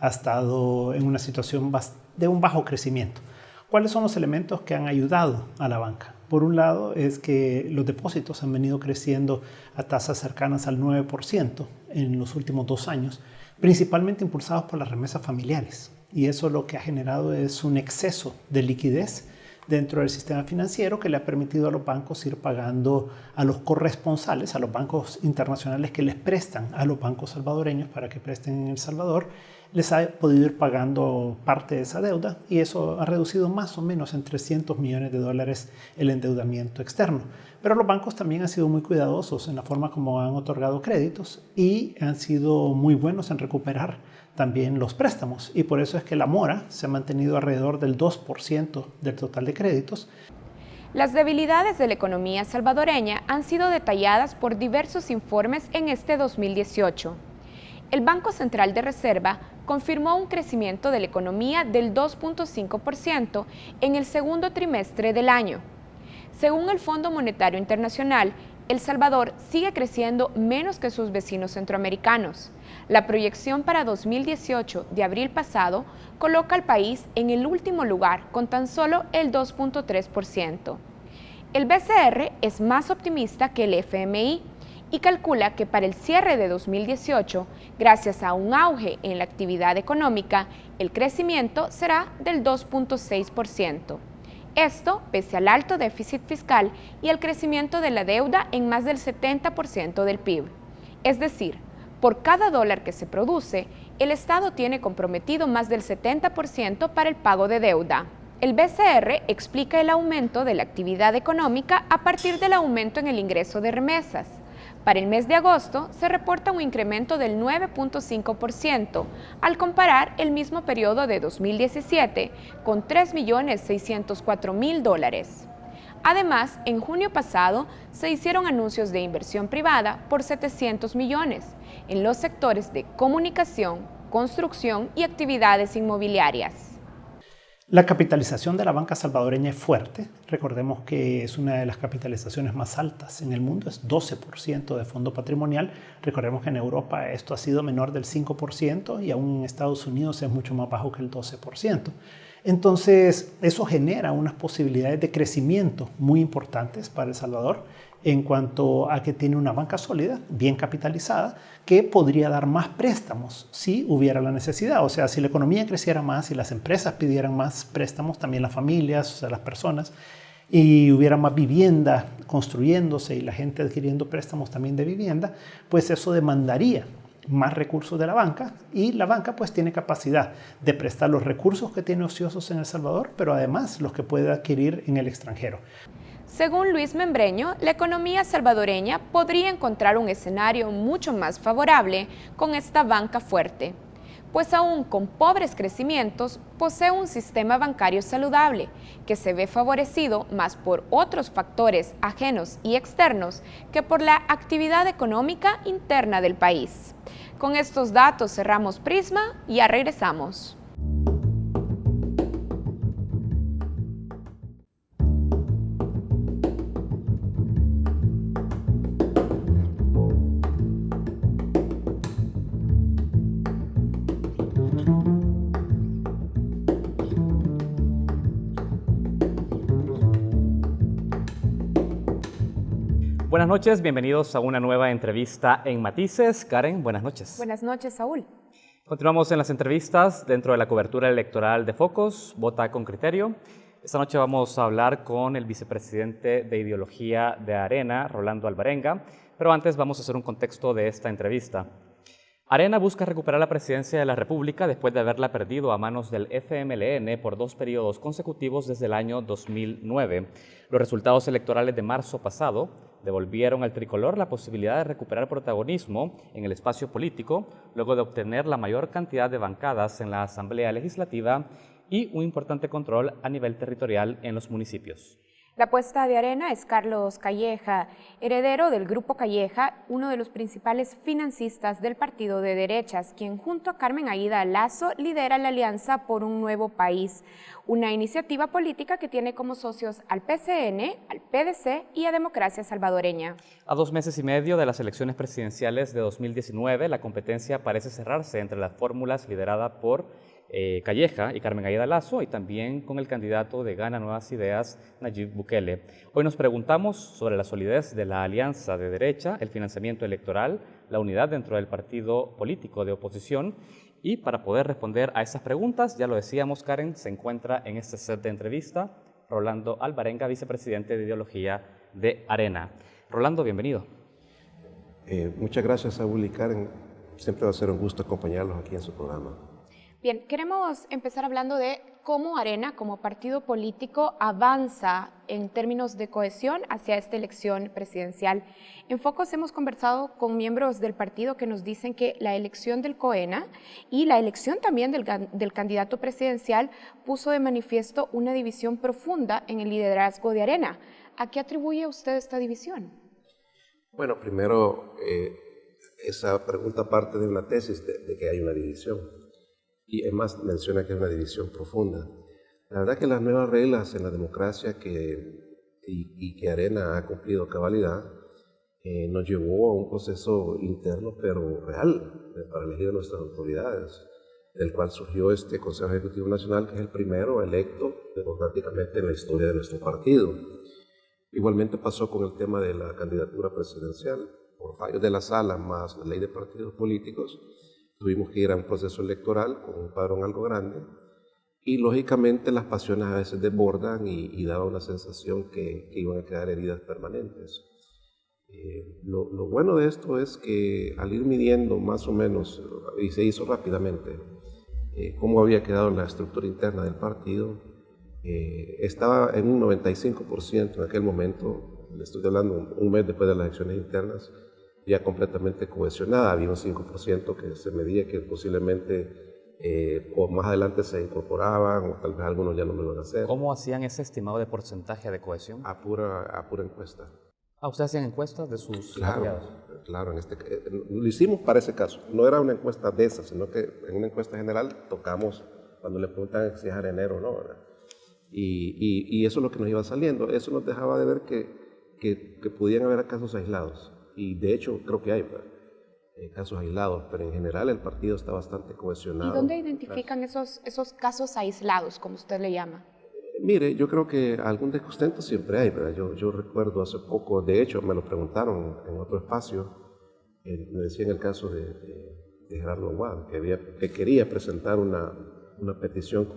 ha estado en una situación de un bajo crecimiento. ¿Cuáles son los elementos que han ayudado a la banca? Por un lado es que los depósitos han venido creciendo a tasas cercanas al 9% en los últimos 2 años, principalmente impulsados por las remesas familiares. Y eso lo que ha generado es un exceso de liquidez dentro del sistema financiero que le ha permitido a los bancos ir pagando a los corresponsales, a los bancos internacionales que les prestan a los bancos salvadoreños para que presten en El Salvador, les ha podido ir pagando parte de esa deuda y eso ha reducido más o menos en $300 millones el endeudamiento externo. Pero los bancos también han sido muy cuidadosos en la forma como han otorgado créditos y han sido muy buenos en recuperar también los préstamos y por eso es que la mora se ha mantenido alrededor del 2% del total de créditos. Las debilidades de la economía salvadoreña han sido detalladas por diversos informes en este 2018. El Banco Central de Reserva confirmó un crecimiento de la economía del 2.5% en el segundo trimestre del año. Según el Fondo Monetario Internacional, El Salvador sigue creciendo menos que sus vecinos centroamericanos. La proyección para 2018 de abril pasado coloca al país en el último lugar con tan solo el 2.3%. El BCR es más optimista que el FMI y calcula que para el cierre de 2018, gracias a un auge en la actividad económica, el crecimiento será del 2.6%. Esto pese al alto déficit fiscal y al crecimiento de la deuda en más del 70% del PIB. Es decir, por cada dólar que se produce, el Estado tiene comprometido más del 70% para el pago de deuda. El BCR explica el aumento de la actividad económica a partir del aumento en el ingreso de remesas. Para el mes de agosto se reporta un incremento del 9.5% al comparar el mismo periodo de 2017 con $3.604.000. Además, en junio pasado se hicieron anuncios de inversión privada por 700 millones en los sectores de comunicación, construcción y actividades inmobiliarias. La capitalización de la banca salvadoreña es fuerte. Recordemos que es una de las capitalizaciones más altas en el mundo, es 12% de fondo patrimonial. Recordemos que en Europa esto ha sido menor del 5% y aún en Estados Unidos es mucho más bajo que el 12%. Entonces, eso genera unas posibilidades de crecimiento muy importantes para El Salvador en cuanto a que tiene una banca sólida, bien capitalizada, que podría dar más préstamos si hubiera la necesidad. O sea, si la economía creciera más, si las empresas pidieran más préstamos, también las familias, o sea, las personas, y hubiera más vivienda construyéndose y la gente adquiriendo préstamos también de vivienda, pues eso demandaría más recursos de la banca, y la banca pues tiene capacidad de prestar los recursos que tiene ociosos en El Salvador, pero además los que puede adquirir en el extranjero. Según Luis Membreño, la economía salvadoreña podría encontrar un escenario mucho más favorable con esta banca fuerte, pues aún con pobres crecimientos posee un sistema bancario saludable que se ve favorecido más por otros factores ajenos y externos que por la actividad económica interna del país. Con estos datos cerramos Prisma y ya regresamos. Buenas noches, bienvenidos a una nueva entrevista en Matices. Karen, buenas noches. Buenas noches, Saúl. Continuamos en las entrevistas dentro de la cobertura electoral de Focos, Vota con Criterio. Esta noche vamos a hablar con el vicepresidente de Ideología de Arena, Rolando Alvarenga, pero antes vamos a hacer un contexto de esta entrevista. Arena busca recuperar la presidencia de la República después de haberla perdido a manos del FMLN por 2 periodos consecutivos desde el año 2009. Los resultados electorales de marzo pasado devolvieron al tricolor la posibilidad de recuperar protagonismo en el espacio político, luego de obtener la mayor cantidad de bancadas en la Asamblea Legislativa y un importante control a nivel territorial en los municipios. La apuesta de Arena es Carlos Calleja, heredero del Grupo Calleja, uno de los principales financistas del partido de derechas, quien junto a Carmen Aída Lazo lidera la Alianza por un Nuevo País, una iniciativa política que tiene como socios al PCN, al PDC y a Democracia Salvadoreña. A 2 meses y medio de las elecciones presidenciales de 2019, la competencia parece cerrarse entre las fórmulas lideradas por Calleja y Carmen Aída Lazo, y también con el candidato de Gana Nuevas Ideas, Nayib Bukele. Hoy nos preguntamos sobre la solidez de la alianza de derecha, el financiamiento electoral, la unidad dentro del partido político de oposición, y para poder responder a esas preguntas, ya lo decíamos, Karen, se encuentra en este set de entrevista Rolando Alvarenga, vicepresidente de Ideología de Arena. Rolando, bienvenido. Muchas gracias, Saúl y Karen. Siempre va a ser un gusto acompañarlos aquí en su programa. Bien, queremos empezar hablando de cómo Arena, como partido político, avanza en términos de cohesión hacia esta elección presidencial. En Focos hemos conversado con miembros del partido que nos dicen que la elección del COENA y la elección también del candidato presidencial puso de manifiesto una división profunda en el liderazgo de Arena. ¿A qué atribuye usted esta división? Bueno, primero, esa pregunta parte de una tesis de que hay una división. Y además menciona que es una división profunda. La verdad que las nuevas reglas en la democracia y que Arena ha cumplido cabalidad nos llevó a un proceso interno pero real para elegir a nuestras autoridades, del cual surgió este Consejo Ejecutivo Nacional, que es el primero electo democráticamente en la historia de nuestro partido. Igualmente pasó con el tema de la candidatura presidencial. Por fallos de la sala más la ley de partidos políticos, tuvimos que ir a un proceso electoral con un padrón algo grande, y lógicamente las pasiones a veces desbordan y daba una sensación que iban a quedar heridas permanentes. Lo bueno de esto es que al ir midiendo más o menos, y se hizo rápidamente, cómo había quedado la estructura interna del partido, estaba en un 95% en aquel momento, le estoy hablando un mes después de las elecciones internas, ya completamente cohesionada. Había un 5% que se medía que posiblemente o más adelante se incorporaban, o tal vez algunos ya no lo iban a hacer. ¿Cómo hacían ese estimado de porcentaje de cohesión? A pura encuesta. ¿Ustedes hacían encuestas de sus aliados? Claro, lo hicimos para ese caso. No era una encuesta de esas, sino que en una encuesta general tocamos cuando le preguntan si es arenero o no, ¿verdad? Y eso es lo que nos iba saliendo. Eso nos dejaba de ver que podían haber casos aislados. Y de hecho creo que hay casos aislados, pero en general el partido está bastante cohesionado. ¿Y dónde identifican esos casos aislados, como usted le llama? Mire, yo creo que algún descontento siempre hay, ¿verdad? Yo recuerdo hace poco, de hecho me lo preguntaron en otro espacio, me decían el caso de Gerardo Aguad, que quería presentar una petición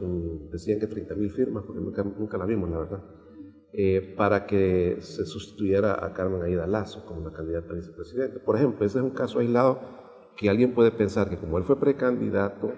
decían que 30,000 firmas, porque nunca la vimos, la verdad, para que se sustituyera a Carmen Aida Lazo como la candidata a vicepresidente. Por ejemplo, ese es un caso aislado que alguien puede pensar que como él fue precandidato,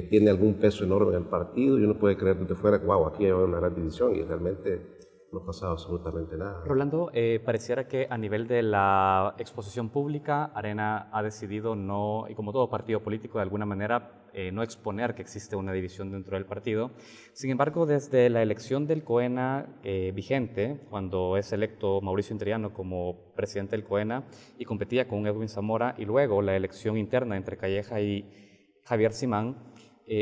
tiene algún peso enorme en el partido y uno puede creer desde fuera, wow, aquí hay una gran división, y realmente no ha pasado absolutamente nada. Rolando, pareciera que a nivel de la exposición pública, Arena ha decidido no, y como todo partido político de alguna manera, no exponer que existe una división dentro del partido. Sin embargo, desde la elección del COENA vigente, cuando es electo Mauricio Interiano como presidente del COENA y competía con Edwin Zamora, y luego la elección interna entre Calleja y Javier Simán,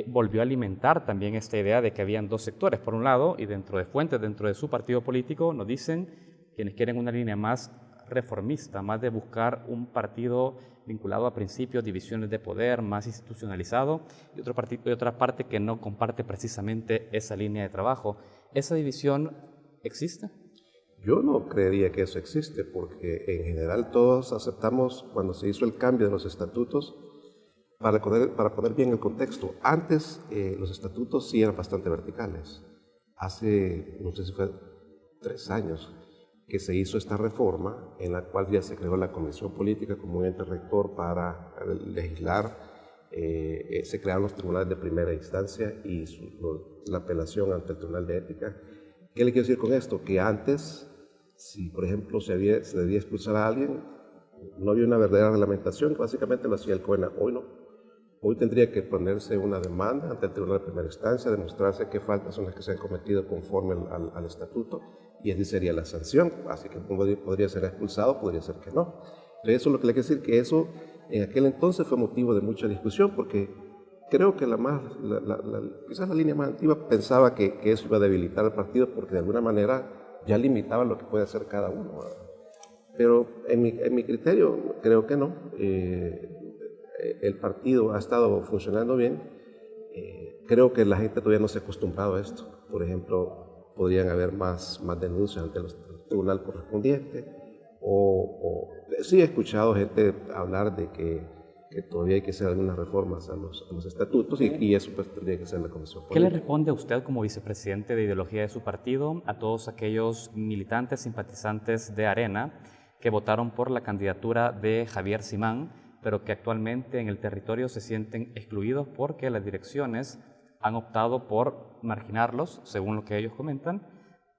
volvió a alimentar también esta idea de que habían dos sectores. Por un lado, y dentro de fuentes, dentro de su partido político, nos dicen quienes quieren una línea más reformista, más de buscar un partido vinculado a principios, divisiones de poder, más institucionalizado, y otra parte que no comparte precisamente esa línea de trabajo. ¿Esa división existe? Yo no creería que eso existe, porque en general todos aceptamos cuando se hizo el cambio de los estatutos. Para poner bien el contexto, antes los estatutos sí eran bastante verticales. Hace, no sé si fue 3 años, que se hizo esta reforma en la cual ya se creó la Comisión Política como un ente rector para legislar, se crearon los tribunales de primera instancia y la apelación ante el Tribunal de Ética. ¿Qué le quiero decir con esto? Que antes, si por ejemplo se debía expulsar a alguien, no había una verdadera reglamentación, que básicamente lo hacía el COENA. Hoy no. Hoy tendría que ponerse una demanda ante el Tribunal de Primera Instancia, demostrarse qué faltas son las que se han cometido conforme al estatuto, y así sería la sanción. Así que podría ser expulsado, podría ser que no. Entonces, eso es lo que le quiero decir, que eso en aquel entonces fue motivo de mucha discusión, porque creo que quizás la línea más antigua pensaba que eso iba a debilitar al partido, porque de alguna manera ya limitaba lo que puede hacer cada uno. Pero en mi criterio, creo que no. El partido ha estado funcionando bien. Creo que la gente todavía no se ha acostumbrado a esto. Por ejemplo, podrían haber más denuncias ante el tribunal correspondiente. Sí he escuchado gente hablar de que todavía hay que hacer algunas reformas a los estatutos, y eso pues tendría que ser la Comisión Política. ¿Qué le responde a usted como vicepresidente de ideología de su partido a todos aquellos militantes, simpatizantes de Arena que votaron por la candidatura de Javier Simán, pero que actualmente en el territorio se sienten excluidos porque las direcciones han optado por marginarlos, según lo que ellos comentan,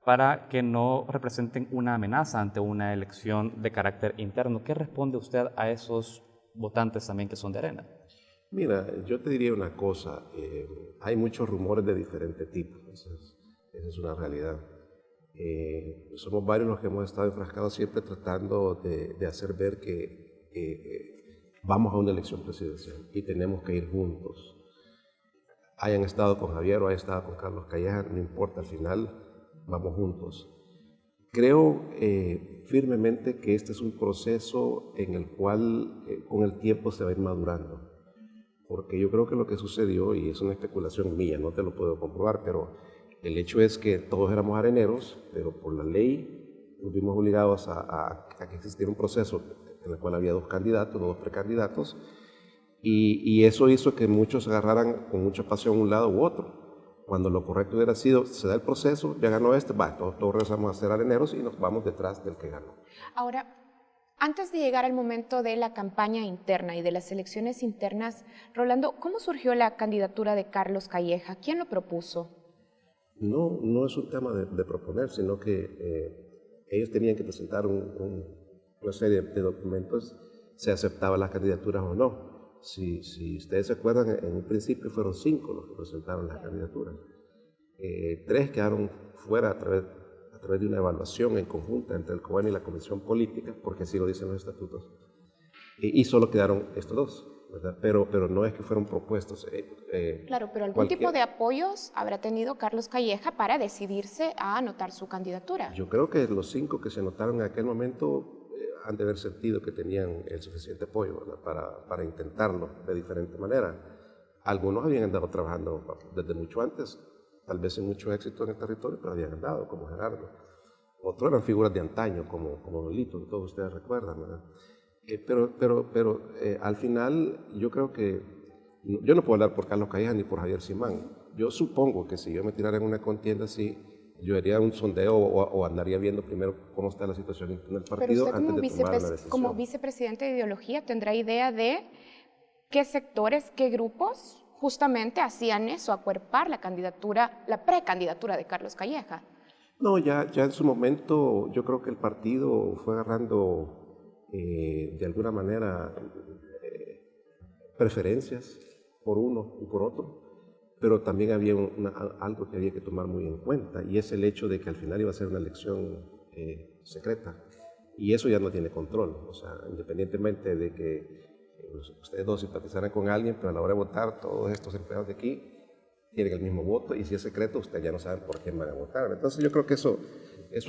para que no representen una amenaza ante una elección de carácter interno? ¿Qué responde usted a esos votantes también que son de Arena? Mira, yo te diría una cosa, hay muchos rumores de diferente tipo, esa es una realidad. Somos varios los que hemos estado enfrascados siempre tratando de hacer ver que vamos a una elección presidencial y tenemos que ir juntos. Hayan estado con Javier o hayan estado con Carlos Calleja, no importa, al final vamos juntos. Creo firmemente que este es un proceso en el cual con el tiempo se va a ir madurando, porque yo creo que lo que sucedió, y es una especulación mía, no te lo puedo comprobar, pero el hecho es que todos éramos areneros, pero por la ley nos vimos obligados a que existiera un proceso en el cual había 2 candidatos, 2 precandidatos, y eso hizo que muchos agarraran con mucha pasión un lado u otro. cuando lo correcto hubiera sido, se da el proceso, ya ganó todos regresamos a ser areneros y nos vamos detrás del que ganó. Ahora, antes de llegar al momento de la campaña interna y de las elecciones internas, Rolando, ¿cómo surgió la candidatura de Carlos Calleja? ¿Quién lo propuso? No es un tema de proponer, sino que ellos tenían que presentar una serie de documentos, se aceptaban las candidaturas o no. Si ustedes se acuerdan, en un principio fueron 5 los que presentaron las candidaturas. 3 quedaron fuera a través de una evaluación en conjunta entre el COEN y la Comisión Política, porque así lo dicen los estatutos, y solo quedaron estos 2, ¿verdad? Pero no es que fueron propuestos. Claro, pero algún tipo de apoyos habrá tenido Carlos Calleja para decidirse a anotar su candidatura. Yo creo que los 5 que se anotaron en aquel momento han de haber sentido que tenían el suficiente apoyo, ¿verdad? para intentarlo de diferente manera. Algunos habían andado trabajando desde mucho antes, tal vez sin mucho éxito en el territorio, pero habían andado, como Gerardo. Otros eran figuras de antaño, como Don Lito, que todos ustedes recuerdan, ¿verdad? Pero al final yo creo que, yo no puedo hablar por Carlos Calleja ni por Javier Simán. Yo supongo que si yo me tirara en una contienda así, yo haría un sondeo o andaría viendo primero cómo está la situación en el partido antes de tomar una decisión. Como vicepresidente de ideología, ¿tendrá idea de qué sectores, qué grupos justamente hacían eso, acuerpar la candidatura, la precandidatura de Carlos Calleja? No, ya en su momento yo creo que el partido fue agarrando de alguna manera preferencias por uno y por otro, pero también había algo que había que tomar muy en cuenta, y es el hecho de que al final iba a ser una elección secreta, y eso ya no tiene control. O sea, independientemente de que ustedes 2 simpatizaran con alguien, pero a la hora de votar, todos estos empleados de aquí tienen el mismo voto, y si es secreto, ustedes ya no saben por quién van a votar. Entonces yo creo que eso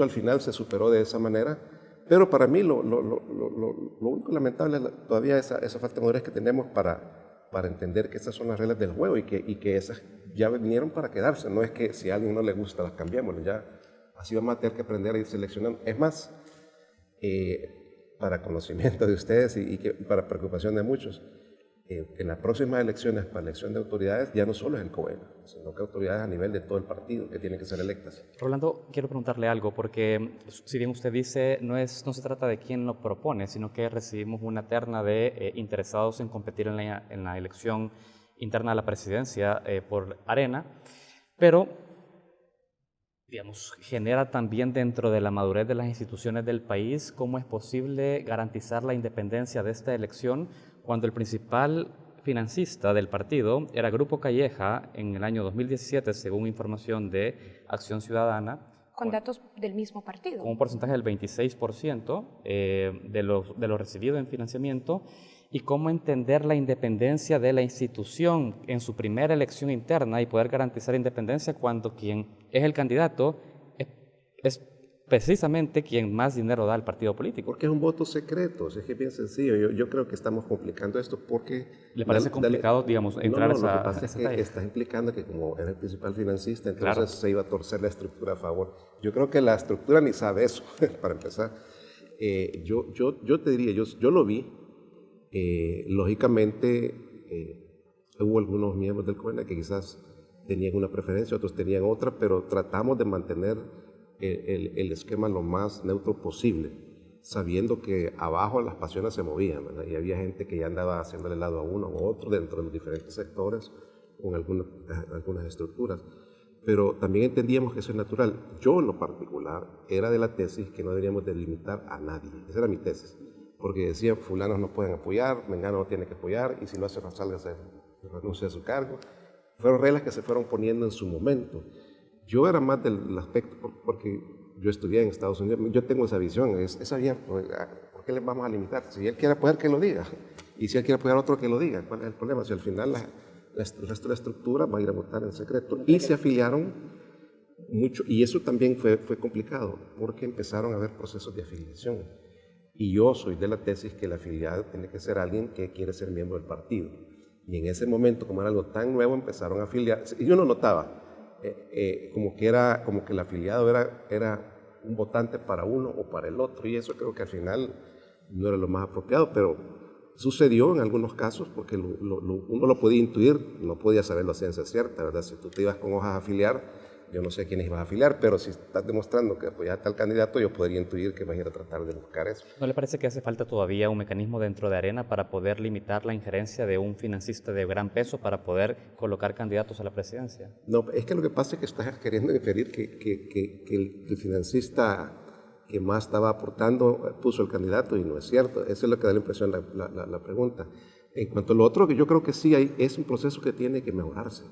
al final se superó de esa manera, pero para mí lo único lamentable es todavía esa falta de madurez que tenemos para entender que estas son las reglas del juego y que esas ya vinieron para quedarse. No es que si a alguien no le gusta las cambiemos, ya así vamos a tener que aprender a ir seleccionando. Es más, para conocimiento de ustedes y para preocupación de muchos, en las próximas elecciones, para elección de autoridades, ya no solo es el COEN, sino que autoridades a nivel de todo el partido que tienen que ser electas. Rolando, quiero preguntarle algo, porque si bien usted dice, no se trata de quién lo propone, sino que recibimos una terna de interesados en competir en la elección interna a la presidencia por Arena, pero digamos, genera también dentro de la madurez de las instituciones del país cómo es posible garantizar la independencia de esta elección cuando el principal financista del partido era Grupo Calleja en el año 2017, según información de Acción Ciudadana. Con datos del mismo partido. Con un porcentaje del 26% de lo recibido en financiamiento, y cómo entender la independencia de la institución en su primera elección interna y poder garantizar independencia cuando quien es el candidato es precisamente quien más dinero da al partido político. Porque es un voto secreto, es que es bien sencillo. Yo creo que estamos complicando esto porque... ¿Le parece complicado, digamos, entrar a esa... Lo que pasa es que estás implicando que como era el principal financista, entonces claro, se iba a torcer la estructura a favor. Yo creo que la estructura ni sabe eso, para empezar. Yo te diría, yo lo vi. Lógicamente, hubo algunos miembros del COEN que quizás tenían una preferencia, otros tenían otra, pero tratamos de mantener el esquema lo más neutro posible, sabiendo que abajo las pasiones se movían, ¿verdad? Y había gente que ya andaba haciéndole lado a uno u otro dentro de los diferentes sectores con algunas estructuras. Pero también entendíamos que eso es natural. Yo, en lo particular, era de la tesis que no deberíamos delimitar a nadie. Esa era mi tesis. Porque decían, fulanos no pueden apoyar, mengano no tiene que apoyar, y si no hace salga, se renuncia a su cargo. Fueron reglas que se fueron poniendo en su momento. Yo era más del aspecto, porque yo estudié en Estados Unidos, yo tengo esa visión, es abierto. ¿Por qué les vamos a limitar? Si él quiere apoyar, que lo diga. Y si él quiere apoyar a otro, que lo diga. ¿Cuál es el problema? Si al final el resto de la estructura va a ir a votar en secreto. Y se afiliaron mucho, y eso también fue complicado, porque empezaron a haber procesos de afiliación. Y yo soy de la tesis que el afiliado tiene que ser alguien que quiere ser miembro del partido. Y en ese momento, como era algo tan nuevo, empezaron a afiliar. Y yo no notaba como que el afiliado era un votante para uno o para el otro. Y eso creo que al final no era lo más apropiado, pero Sucedió en algunos casos, porque uno lo podía intuir, no podía saber la ciencia cierta, ¿verdad? Si tú te ibas con hojas a afiliar, yo no sé a quiénes ibas a afiliar, pero si estás demostrando que apoyaste al candidato, yo podría intuir que vas a ir a tratar de buscar eso. ¿No le parece que hace falta todavía un mecanismo dentro de Arena para poder limitar la injerencia de un financista de gran peso para poder colocar candidatos a la presidencia? No, es que lo que pasa es que estás queriendo inferir que el financista que más estaba aportando puso el candidato, y no es cierto. Eso es lo que da la impresión la pregunta. En cuanto a lo otro, que yo creo que sí es un proceso que tiene que mejorarse,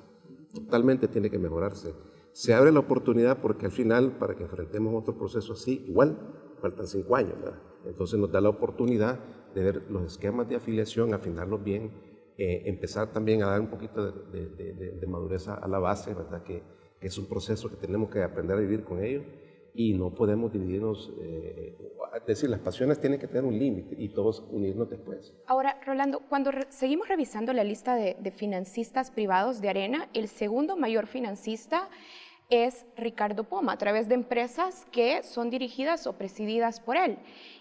totalmente tiene que mejorarse. Se abre la oportunidad porque al final, para que enfrentemos otro proceso así, igual faltan 5 años, ¿verdad? Entonces nos da la oportunidad de ver los esquemas de afiliación, afinarlos bien, empezar también a dar un poquito de madurez a la base, ¿verdad? Que es un proceso que tenemos que aprender a vivir con ello, y no podemos dividirnos, es decir, las pasiones tienen que tener un límite y todos unirnos después. Ahora, Rolando, cuando seguimos revisando la lista de financistas privados de Arena, el segundo mayor financista es Ricardo Poma, a través de empresas que son dirigidas o presididas por él.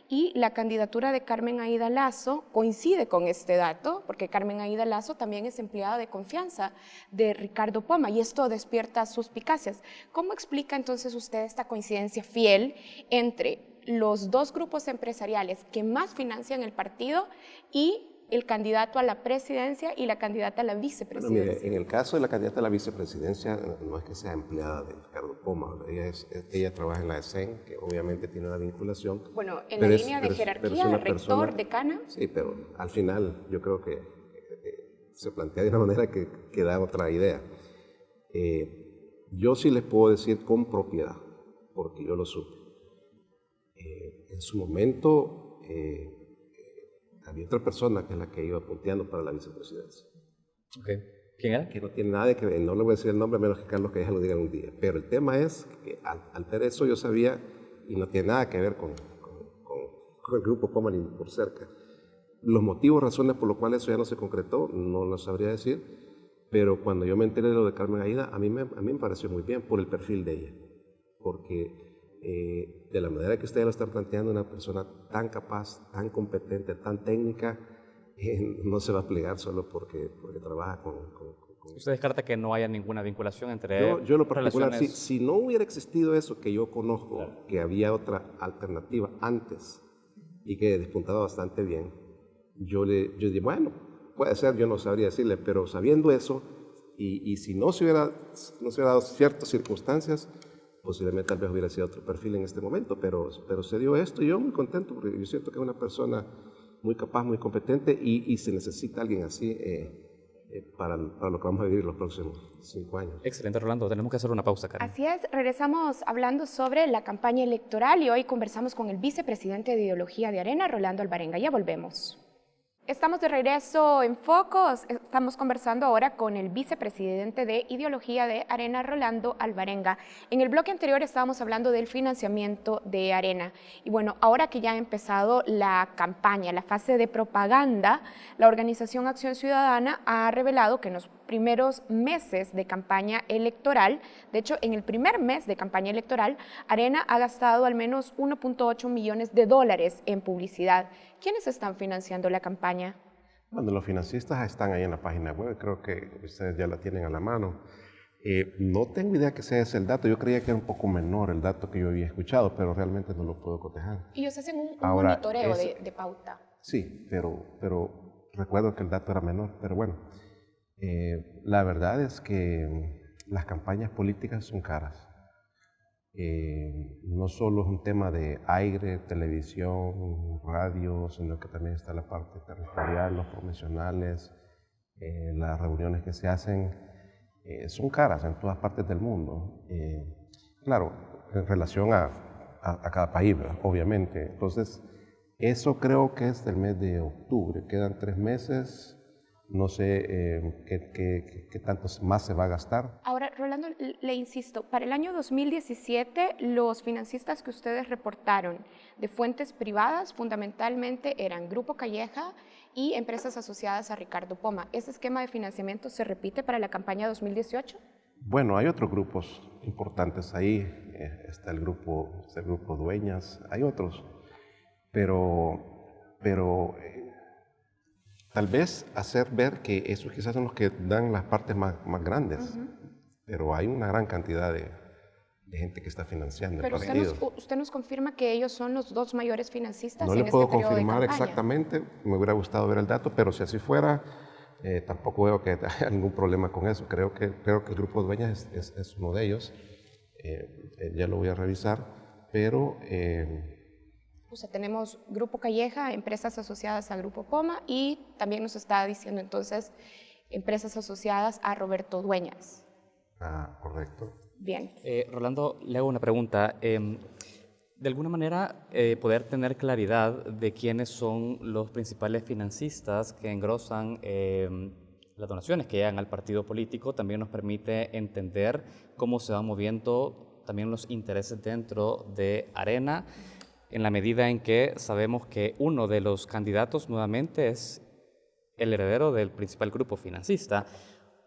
Y la candidatura de Carmen Aida Lazo coincide con este dato, porque Carmen Aida Lazo también es empleada de confianza de Ricardo Poma, y esto despierta suspicacias. ¿Cómo explica entonces usted esta coincidencia fiel entre los dos grupos empresariales que más financian el partido y el candidato a la presidencia y la candidata a la vicepresidencia? Bueno, mire, en el caso de la candidata a la vicepresidencia, no es que sea empleada de Ricardo Poma, ella trabaja en la ESEN, que obviamente tiene una vinculación. Bueno, en la línea de jerarquía, rector, decana. Sí, pero al final yo creo que se plantea de una manera que da otra idea. Yo sí les puedo decir con propiedad, porque yo lo supe. En su momento había otra persona que es la que iba punteando para la vicepresidencia. Okay. ¿Quién era? Que no tiene nada que ver, no le voy a decir el nombre a menos que Carlos Calleja lo diga un día. Pero el tema es que al ver eso yo sabía, y no tiene nada que ver con el grupo Poma ni por cerca. Los motivos, razones por los cuales eso ya no se concretó, no lo sabría decir, pero cuando yo me enteré de lo de Carmen Aida, a mí me pareció muy bien por el perfil de ella, porque de la manera que ustedes lo están planteando, una persona tan capaz, tan competente, tan técnica, no se va a plegar solo porque trabaja con... ¿Usted descarta que no haya ninguna vinculación entre yo lo particular, relaciones? si no hubiera existido eso que yo conozco, claro, que había otra alternativa antes y que despuntaba bastante bien, yo dije, bueno, puede ser, yo no sabría decirle, pero sabiendo eso, y si no se hubiera dado ciertas circunstancias, posiblemente tal vez hubiera sido otro perfil en este momento, pero se dio esto y yo muy contento porque yo siento que es una persona muy capaz, muy competente y se necesita alguien así para lo que vamos a vivir los próximos 5 años. Excelente, Rolando. Tenemos que hacer una pausa, Karen. Así es, regresamos hablando sobre la campaña electoral y hoy conversamos con el vicepresidente de Ideología de Arena, Rolando Alvarenga. Ya volvemos. Estamos de regreso en Focos. Estamos conversando ahora con el vicepresidente de Ideología de Arena, Rolando Alvarenga. En el bloque anterior estábamos hablando del financiamiento de Arena. Y bueno, ahora que ya ha empezado la campaña, la fase de propaganda, la organización Acción Ciudadana ha revelado que en los primeros meses de campaña electoral, de hecho, en el primer mes de campaña electoral, Arena ha gastado al menos 1.8 millones de dólares en publicidad. ¿Quiénes están financiando la campaña? Bueno, los financistas están ahí en la página web, creo que ustedes ya la tienen a la mano. No tengo idea que sea ese el dato, yo creía que era un poco menor el dato que yo había escuchado, pero realmente no lo puedo cotejar. Ellos hacen un monitoreo de pauta. Sí, pero recuerdo que el dato era menor, pero bueno. La verdad es que las campañas políticas son caras. No solo es un tema de aire, televisión, radio, sino que también está la parte territorial, los profesionales, las reuniones que se hacen son caras en todas partes del mundo. Claro, en relación a cada país, ¿verdad? Obviamente. Entonces, eso creo que es del mes de octubre. Quedan 3 meses. No sé qué tanto más se va a gastar. Ahora, Rolando, le insisto, para el año 2017, los financistas que ustedes reportaron de fuentes privadas fundamentalmente eran Grupo Calleja y empresas asociadas a Ricardo Poma. ¿Ese esquema de financiamiento se repite para la campaña 2018? Bueno, hay otros grupos importantes ahí. Está el grupo Dueñas, hay otros. Pero Tal vez hacer ver que esos quizás son los que dan las partes más grandes, pero hay una gran cantidad de gente que está financiando Pero el partido. usted nos confirma que ellos son los dos mayores financistas No en le este puedo periodo de confirmar campaña. exactamente, me hubiera gustado ver el dato, pero si así fuera, tampoco veo que haya ningún problema con eso. Creo que el Grupo Dueñas es uno de ellos, ya lo voy a revisar, pero... O sea, tenemos Grupo Calleja, empresas asociadas a Grupo Poma, y también nos está diciendo entonces empresas asociadas a Roberto Dueñas. correcto. Bien. Rolando, le hago una pregunta. De alguna manera, poder tener claridad de quiénes son los principales financistas que engrosan las donaciones que llegan al partido político también nos permite entender cómo se van moviendo también los intereses dentro de Arena, en la medida en que sabemos que uno de los candidatos nuevamente es el heredero del principal grupo financista.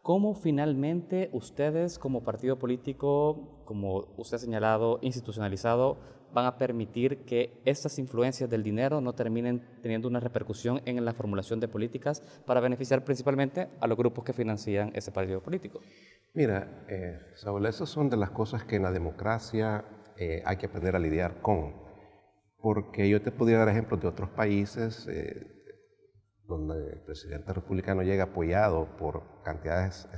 ¿Cómo finalmente ustedes como partido político, como usted ha señalado, institucionalizado, van a permitir que estas influencias del dinero no terminen teniendo una repercusión en la formulación de políticas para beneficiar principalmente a los grupos que financian ese partido político? Mira, Saúl, esas son de las cosas que en la democracia hay que aprender a lidiar con. Porque yo te podría dar ejemplos de otros países donde el presidente republicano llega apoyado por cantidades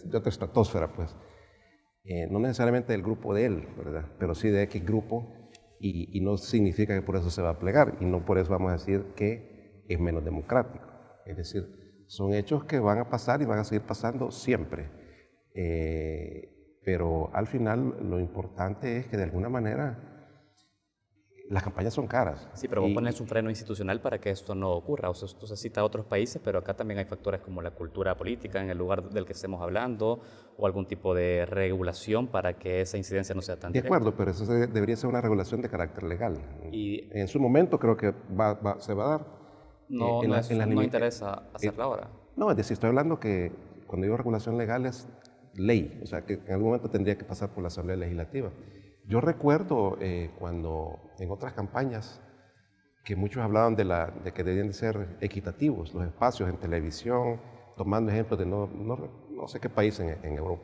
de otra estratosfera, pues. No necesariamente del grupo de él, ¿verdad? Pero sí de X grupo, y no significa que por eso se va a plegar, y no por eso vamos a decir que es menos democrático. Es decir, son hechos que van a pasar y van a seguir pasando siempre. Pero al final lo importante es que de alguna manera las campañas son caras. Sí, pero vos pones un freno institucional para que esto no ocurra. O sea, esto se cita a otros países, pero acá también hay factores como la cultura política en el lugar del que estemos hablando o algún tipo de regulación para que esa incidencia no sea tan directa. De acuerdo, pero eso debería ser una regulación de carácter legal. Y en su momento creo que se va a dar. No interesa hacerla ahora. No, es decir, estoy hablando que cuando digo regulación legal es ley, o sea, que en algún momento tendría que pasar por la Asamblea Legislativa. Yo recuerdo cuando en otras campañas que muchos hablaban de que debían de ser equitativos los espacios en televisión, tomando ejemplos de no sé qué país en Europa.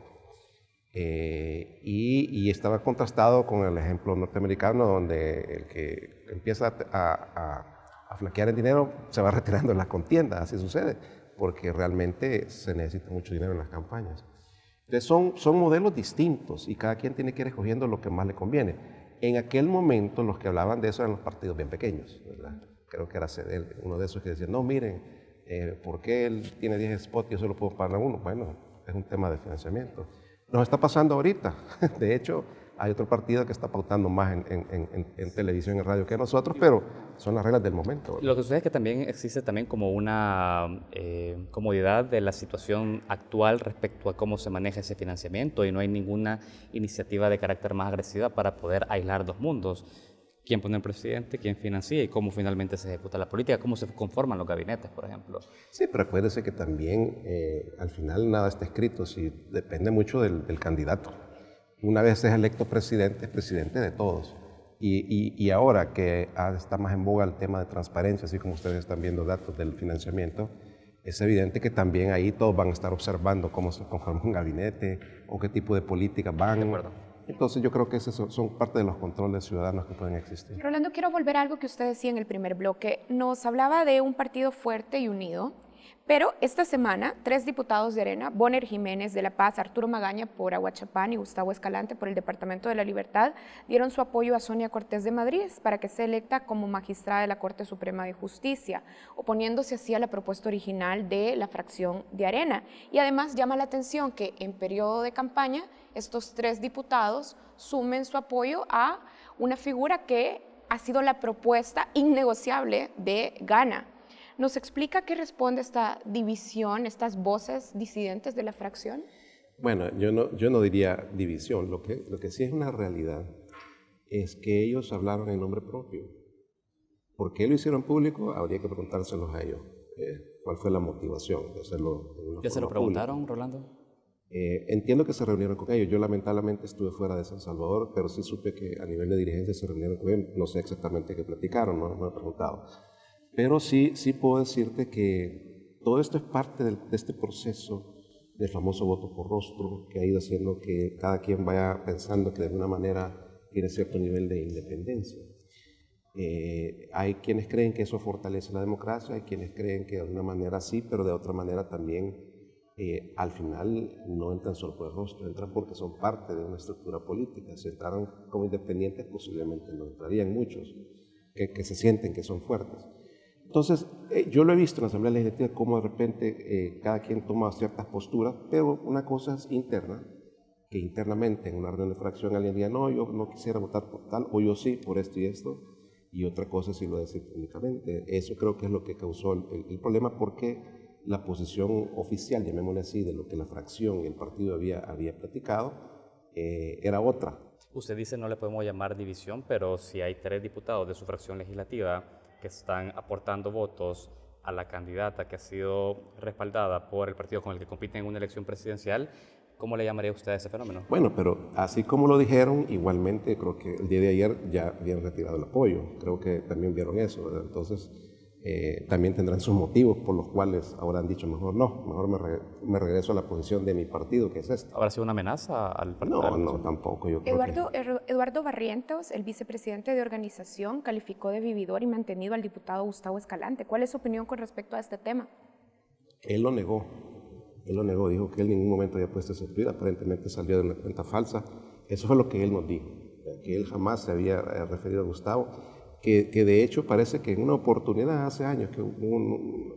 Y estaba contrastado con el ejemplo norteamericano, donde el que empieza a flaquear en dinero se va retirando en las contiendas. Así sucede, porque realmente se necesita mucho dinero en las campañas. Entonces son modelos distintos y cada quien tiene que ir escogiendo lo que más le conviene. En aquel momento los que hablaban de eso eran los partidos bien pequeños, ¿verdad? Creo que era CEDEL, uno de esos que decía, no, miren, ¿por qué él tiene 10 spots y yo solo puedo pagar uno? Bueno, es un tema de financiamiento. Nos está pasando ahorita. De hecho, hay otro partido que está pautando más en televisión y radio que nosotros, pero son las reglas del momento, ¿verdad? Lo que sucede es que también existe también como una comodidad de la situación actual respecto a cómo se maneja ese financiamiento y no hay ninguna iniciativa de carácter más agresiva para poder aislar dos mundos. ¿Quién pone el presidente, quién financia y cómo finalmente se ejecuta la política, cómo se conforman los gabinetes, por ejemplo? Sí, pero acuérdese que también al final nada está escrito, sí, depende mucho del candidato. Una vez es electo presidente, es presidente de todos. Y ahora que está más en boga el tema de transparencia, así como ustedes están viendo datos del financiamiento, es evidente que también ahí todos van a estar observando cómo se conforma un gabinete o qué tipo de políticas van. De acuerdo. Entonces yo creo que esos son parte de los controles ciudadanos que pueden existir. Rolando, quiero volver a algo que usted decía en el primer bloque. Nos hablaba de un partido fuerte y unido, pero esta semana 3 diputados de Arena, Bonner Jiménez de La Paz, Arturo Magaña por Aguachapán y Gustavo Escalante por el Departamento de la Libertad, dieron su apoyo a Sonia Cortés de Madrid para que sea electa como magistrada de la Corte Suprema de Justicia, oponiéndose así a la propuesta original de la fracción de Arena. Y además llama la atención que en periodo de campaña estos 3 diputados sumen su apoyo a una figura que ha sido la propuesta innegociable de Gana. ¿Nos explica qué responde esta división, estas voces disidentes de la fracción? Bueno, yo no diría división. Lo que sí es una realidad es que ellos hablaron en nombre propio. ¿Por qué lo hicieron público? Habría que preguntárselos a ellos. ¿Cuál fue la motivación de hacerlo en una ¿Ya se lo forma preguntaron, pública? Rolando? Entiendo que se reunieron con ellos. Yo lamentablemente estuve fuera de San Salvador, pero sí supe que a nivel de dirigencia se reunieron con ellos. No sé exactamente qué platicaron, no he preguntado. Pero sí puedo decirte que todo esto es parte de este proceso del famoso voto por rostro, que ha ido haciendo que cada quien vaya pensando que de alguna manera tiene cierto nivel de independencia. Hay quienes creen que eso fortalece la democracia, hay quienes creen que de alguna manera sí, pero de otra manera también al final no entran solo por el rostro, entran porque son parte de una estructura política. Si entraran como independientes, posiblemente no entrarían muchos, que se sienten que son fuertes. Entonces, yo lo he visto en la Asamblea Legislativa cómo de repente cada quien toma ciertas posturas, pero una cosa es interna, que internamente en una reunión de fracción alguien diga, no, yo no quisiera votar por tal, o yo sí, por esto y esto, y otra cosa es si lo decir públicamente. Eso creo que es lo que causó el problema, porque la posición oficial, llamémosle así, de lo que la fracción y el partido había platicado, era otra. Usted dice no le podemos llamar división, pero si hay 3 diputados de su fracción legislativa que están aportando votos a la candidata que ha sido respaldada por el partido con el que compite en una elección presidencial, ¿cómo le llamaría usted a ese fenómeno? Bueno, pero así como lo dijeron, igualmente creo que el día de ayer ya habían retirado el apoyo. Creo que también vieron eso, ¿verdad? Entonces, también tendrán sus motivos por los cuales ahora han dicho, mejor no, mejor me regreso a la posición de mi partido, que es esta. ¿Habrá sido una amenaza al partido? No, tampoco. Yo creo Eduardo Barrientos, el vicepresidente de organización, calificó de vividor y mantenido al diputado Gustavo Escalante. ¿Cuál es su opinión con respecto a este tema? Él lo negó, dijo que él en ningún momento había puesto ese tweet, aparentemente salió de una cuenta falsa. Eso fue lo que él nos dijo, que él jamás se había referido a Gustavo, que de hecho parece que en una oportunidad hace años que hubo un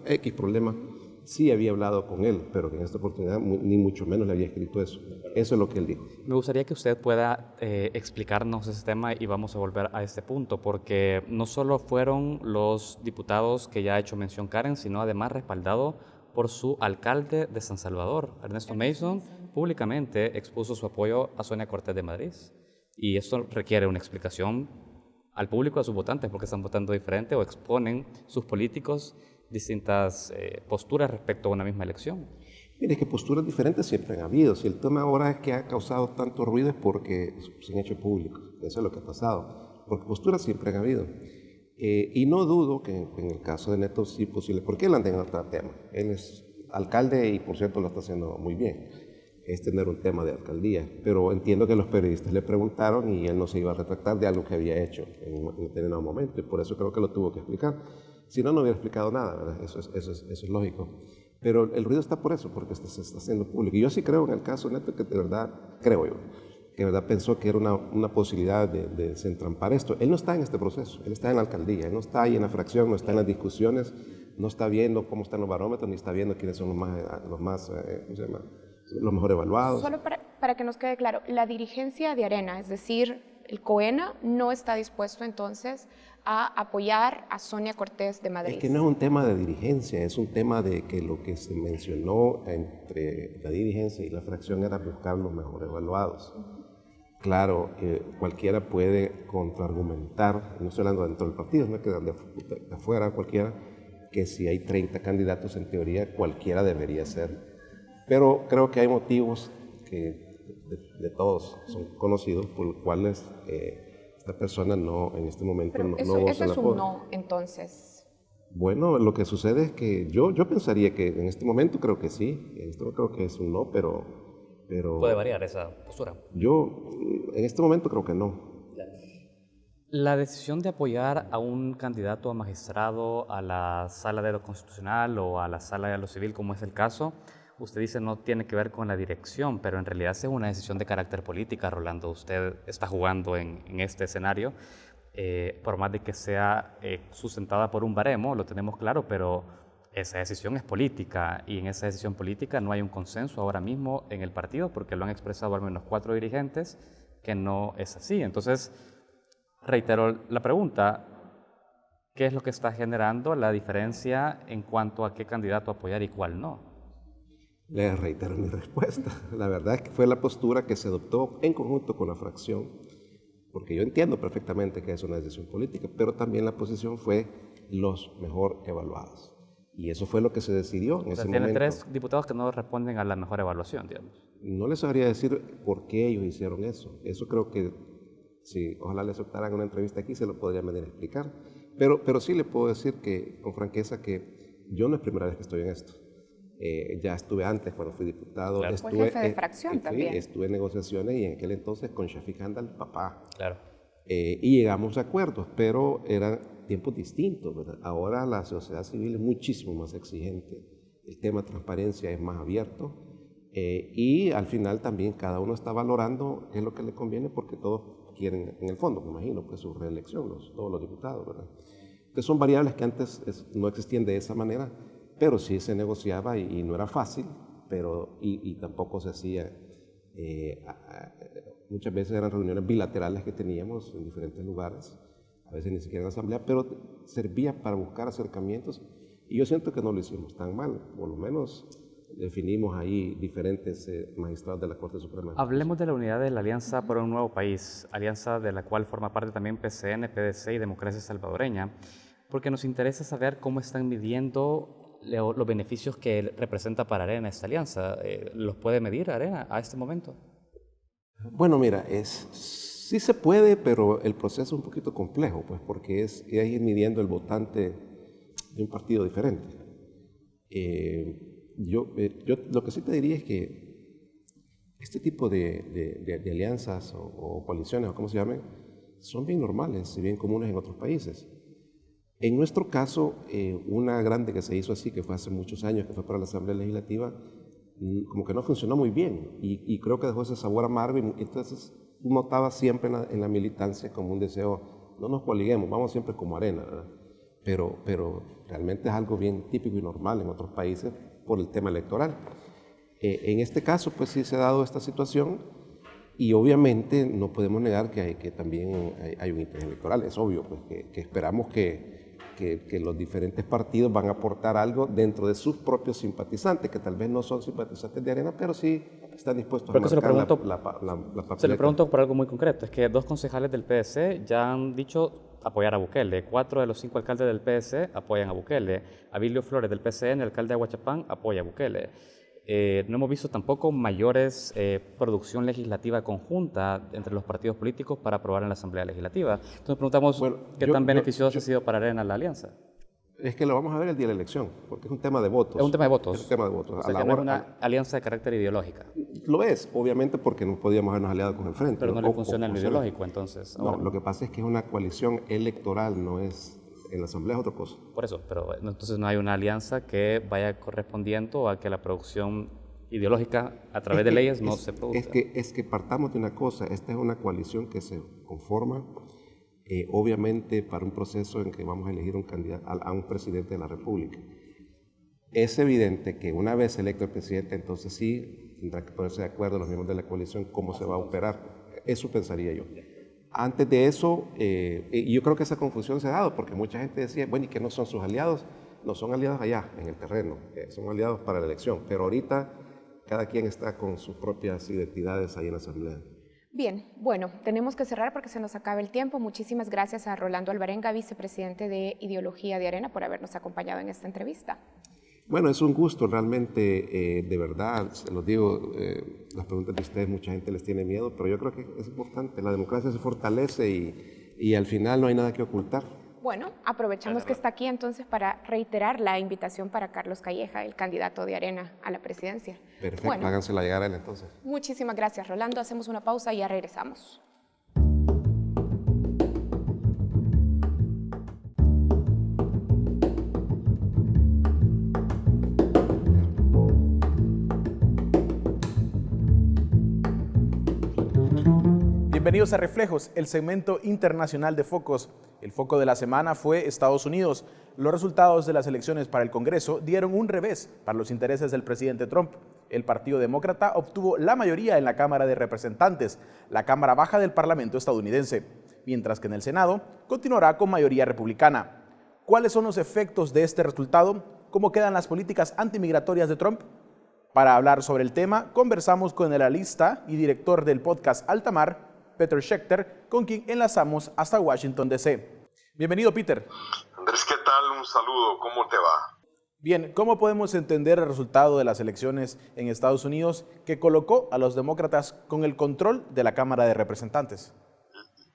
X problema, sí había hablado con él, pero que en esta oportunidad ni mucho menos le había escrito eso. Eso es lo que él dijo. Me gustaría que usted pueda explicarnos ese tema y vamos a volver a este punto, porque no solo fueron los diputados que ya ha hecho mención Karen, sino además respaldado por su alcalde de San Salvador, Ernesto Mason, públicamente expuso su apoyo a Sonia Cortés de Madrid. Y esto requiere una explicación al público, a sus votantes, porque están votando diferente o exponen sus políticos distintas posturas respecto a una misma elección. Mire, que posturas diferentes siempre han habido. Si el tema ahora es que ha causado tanto ruido es porque se han hecho públicos. Eso es lo que ha pasado. Porque posturas siempre han habido. Y no dudo que en el caso de Neto sí posible, porque él anda en otro tema. Él es alcalde y por cierto lo está haciendo muy bien. Es tener un tema de alcaldía, pero entiendo que los periodistas le preguntaron y él no se iba a retractar de algo que había hecho en un determinado momento y por eso creo que lo tuvo que explicar. Si no, no hubiera explicado nada, ¿verdad? Eso es lógico. Pero el ruido está por eso, porque se está haciendo público. Y yo sí creo en el caso Neto que de verdad, creo yo, que de verdad pensó que era una posibilidad de desentrampar esto. Él no está en este proceso, él está en la alcaldía, él no está ahí en la fracción, no está en las discusiones, no está viendo cómo están los barómetros, ni está viendo quiénes son los mejor evaluados. Solo para que nos quede claro, la dirigencia de Arena, es decir, el COENA, no está dispuesto entonces a apoyar a Sonia Cortés de Madrid. Es que no es un tema de dirigencia, es un tema de que lo que se mencionó entre la dirigencia y la fracción era buscar los mejor evaluados. Claro, cualquiera puede contraargumentar, no estoy hablando dentro del partido, no es que de afuera cualquiera, que si hay 30 candidatos en teoría cualquiera debería ser. Pero creo que hay motivos que de todos son conocidos por los cuales esta persona no, en este momento no eso es un no, entonces. Bueno, lo que sucede es que yo pensaría que en este momento creo que sí, en este momento creo que es un no, pero puede variar esa postura. Yo en este momento creo que no. La decisión de apoyar a un candidato a magistrado a la sala de lo constitucional o a la sala de lo civil, como es el caso, usted dice no tiene que ver con la dirección, pero en realidad es una decisión de carácter política, Rolando. Usted está jugando en este escenario, por más de que sea sustentada por un baremo, lo tenemos claro, pero esa decisión es política y en esa decisión política no hay un consenso ahora mismo en el partido porque lo han expresado al menos 4 dirigentes que no es así. Entonces, reitero la pregunta, ¿qué es lo que está generando la diferencia en cuanto a qué candidato apoyar y cuál no? Le reitero mi respuesta. La verdad es que fue la postura que se adoptó en conjunto con la fracción, porque yo entiendo perfectamente que es una decisión política, pero también la posición fue los mejor evaluados. Y eso fue lo que se decidió en ese momento. Tiene 3 diputados que no responden a la mejor evaluación, digamos. No les sabría decir por qué ellos hicieron eso. Eso creo que, si ojalá le aceptaran una entrevista aquí, se lo podrían venir a explicar. Pero sí le puedo decir que, con franqueza, que yo no es primera vez que estoy en esto. Ya estuve antes cuando fui diputado. Claro. Estuve, Fue jefe de fracción también. Estuve en negociaciones y en aquel entonces con Shafiq Handal, papá. Claro. Y llegamos a acuerdos, pero eran tiempos distintos, ¿verdad? Ahora la sociedad civil es muchísimo más exigente. El tema de transparencia es más abierto. Y al final también cada uno está valorando qué es lo que le conviene, porque todos quieren, en el fondo, me imagino, pues su reelección, todos los diputados, ¿verdad? Entonces son variables que antes no existían de esa manera, pero sí se negociaba y no era fácil, pero y tampoco se hacía. Muchas veces eran reuniones bilaterales que teníamos en diferentes lugares, a veces ni siquiera en asamblea, pero servía para buscar acercamientos y yo siento que no lo hicimos tan mal, por lo menos definimos ahí diferentes magistrados de la Corte Suprema. Hablemos de la unidad de la Alianza por un Nuevo País, alianza de la cual forma parte también PCN, PDC y Democracia Salvadoreña, porque nos interesa saber cómo están midiendo los beneficios que representa para Arena esta alianza. ¿Los puede medir Arena a este momento? Bueno, mira, sí se puede, pero el proceso es un poquito complejo, pues, porque es ir midiendo el votante de un partido diferente. Yo lo que sí te diría es que este tipo de alianzas o coaliciones, o como se llamen, son bien normales y bien comunes en otros países. En nuestro caso, una grande que se hizo así, que fue hace muchos años, que fue para la Asamblea Legislativa, como que no funcionó muy bien y creo que dejó ese sabor amargo. Entonces notaba siempre en la militancia como un deseo, no nos coliguemos, vamos siempre como Arena, ¿verdad? Pero realmente es algo bien típico y normal en otros países por el tema electoral. En este caso, pues sí se ha dado esta situación y obviamente no podemos negar que también hay un interés electoral. Es obvio pues, que esperamos que los diferentes partidos van a aportar algo dentro de sus propios simpatizantes, que tal vez no son simpatizantes de Arena, pero sí están dispuestos a marcar la papeleta. Se lo pregunto por algo muy concreto, es que 2 concejales del PDC ya han dicho apoyar a Bukele, 4 de los 5 alcaldes del PDC apoyan a Bukele, Abilio Flores del PCN, el alcalde de Aguachapán, apoya a Bukele. No hemos visto tampoco mayores producción legislativa conjunta entre los partidos políticos para aprobar en la Asamblea Legislativa. Entonces preguntamos qué tan beneficioso ha sido para Arena la alianza. Es que lo vamos a ver el día de la elección, porque es un tema de votos. Es un tema de votos. Es un tema de votos. O sea, no es una alianza de carácter ideológica. Lo es, obviamente, porque no podíamos habernos aliado con el Frente. Pero no le funciona en lo ideológico, entonces. No, lo que pasa es que es una coalición electoral, no es... En la Asamblea es otra cosa. Por eso, pero entonces no hay una alianza que vaya correspondiendo a que la producción ideológica a través de leyes no se produzca. Es que partamos de una cosa, esta es una coalición que se conforma obviamente para un proceso en que vamos a elegir un candidato a un presidente de la República. Es evidente que una vez electo el presidente, entonces sí tendrá que ponerse de acuerdo los miembros de la coalición cómo se va a operar. Eso pensaría yo. Antes de eso, yo creo que esa confusión se ha dado porque mucha gente decía, bueno, ¿y qué no son sus aliados? No son aliados allá, en el terreno, son aliados para la elección, pero ahorita cada quien está con sus propias identidades ahí en la Asamblea. Bien, bueno, tenemos que cerrar porque se nos acaba el tiempo. Muchísimas gracias a Rolando Alvarenga, vicepresidente de Ideología de Arena, por habernos acompañado en esta entrevista. Bueno, es un gusto realmente, de verdad, se los digo, las preguntas de ustedes mucha gente les tiene miedo, pero yo creo que es importante, la democracia se fortalece y al final no hay nada que ocultar. Bueno, aprovechamos que está aquí entonces para reiterar la invitación para Carlos Calleja, el candidato de Arena a la presidencia. Perfecto, bueno, hágansela llegar a él entonces. Muchísimas gracias, Rolando. Hacemos una pausa y ya regresamos. Bienvenidos a Reflejos, el segmento internacional de Focos. El foco de la semana fue Estados Unidos. Los resultados de las elecciones para el Congreso dieron un revés para los intereses del presidente Trump. El Partido Demócrata obtuvo la mayoría en la Cámara de Representantes, la Cámara Baja del Parlamento estadounidense, mientras que en el Senado continuará con mayoría republicana. ¿Cuáles son los efectos de este resultado? ¿Cómo quedan las políticas antimigratorias de Trump? Para hablar sobre el tema, conversamos con el analista y director del podcast Altamar, Peter Schechter, con quien enlazamos hasta Washington, D.C. Bienvenido, Peter. Andrés, ¿qué tal? Un saludo. ¿Cómo te va? Bien, ¿cómo podemos entender el resultado de las elecciones en Estados Unidos que colocó a los demócratas con el control de la Cámara de Representantes?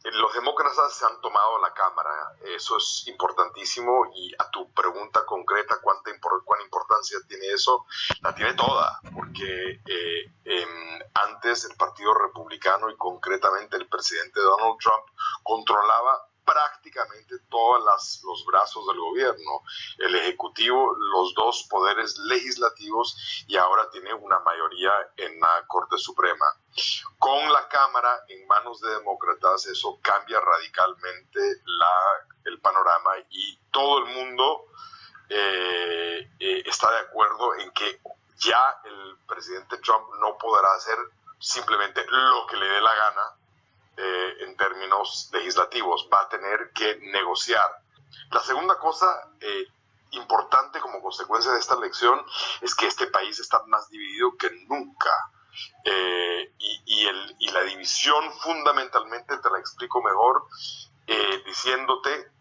Los demócratas fuerzas se han tomado la Cámara. Eso es importantísimo, y a tu pregunta concreta, ¿cuán importancia tiene eso? La tiene toda, porque antes el Partido Republicano y concretamente el presidente Donald Trump controlaba prácticamente todos los brazos del gobierno, el ejecutivo, los dos poderes legislativos, y ahora tiene una mayoría en la Corte Suprema. Con la Cámara en manos de demócratas, eso cambia radicalmente el panorama, y todo el mundo está de acuerdo en que ya el presidente Trump no podrá hacer simplemente lo que le dé la gana en términos legislativos, va a tener que negociar. La segunda cosa importante como consecuencia de esta elección es que este país está más dividido que nunca, y la división fundamentalmente te la explico mejor diciéndote: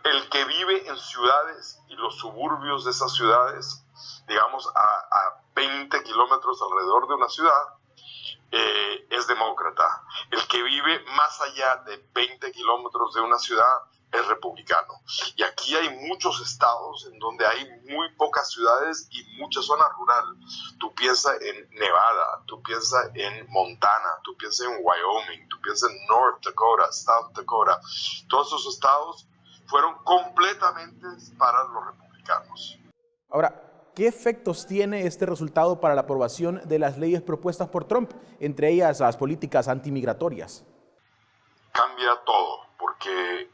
el que vive en ciudades y los suburbios de esas ciudades, digamos a 20 kilómetros alrededor de una ciudad, es demócrata. El que vive más allá de 20 kilómetros de una ciudad es republicano. Y aquí hay muchos estados en donde hay muy pocas ciudades y mucha zona rural. Tú piensas en Nevada, tú piensas en Montana, tú piensas en Wyoming, tú piensas en North Dakota, South Dakota. Todos esos estados fueron completamente para los republicanos. Ahora, ¿qué efectos tiene este resultado para la aprobación de las leyes propuestas por Trump, entre ellas las políticas antimigratorias? Cambia todo, porque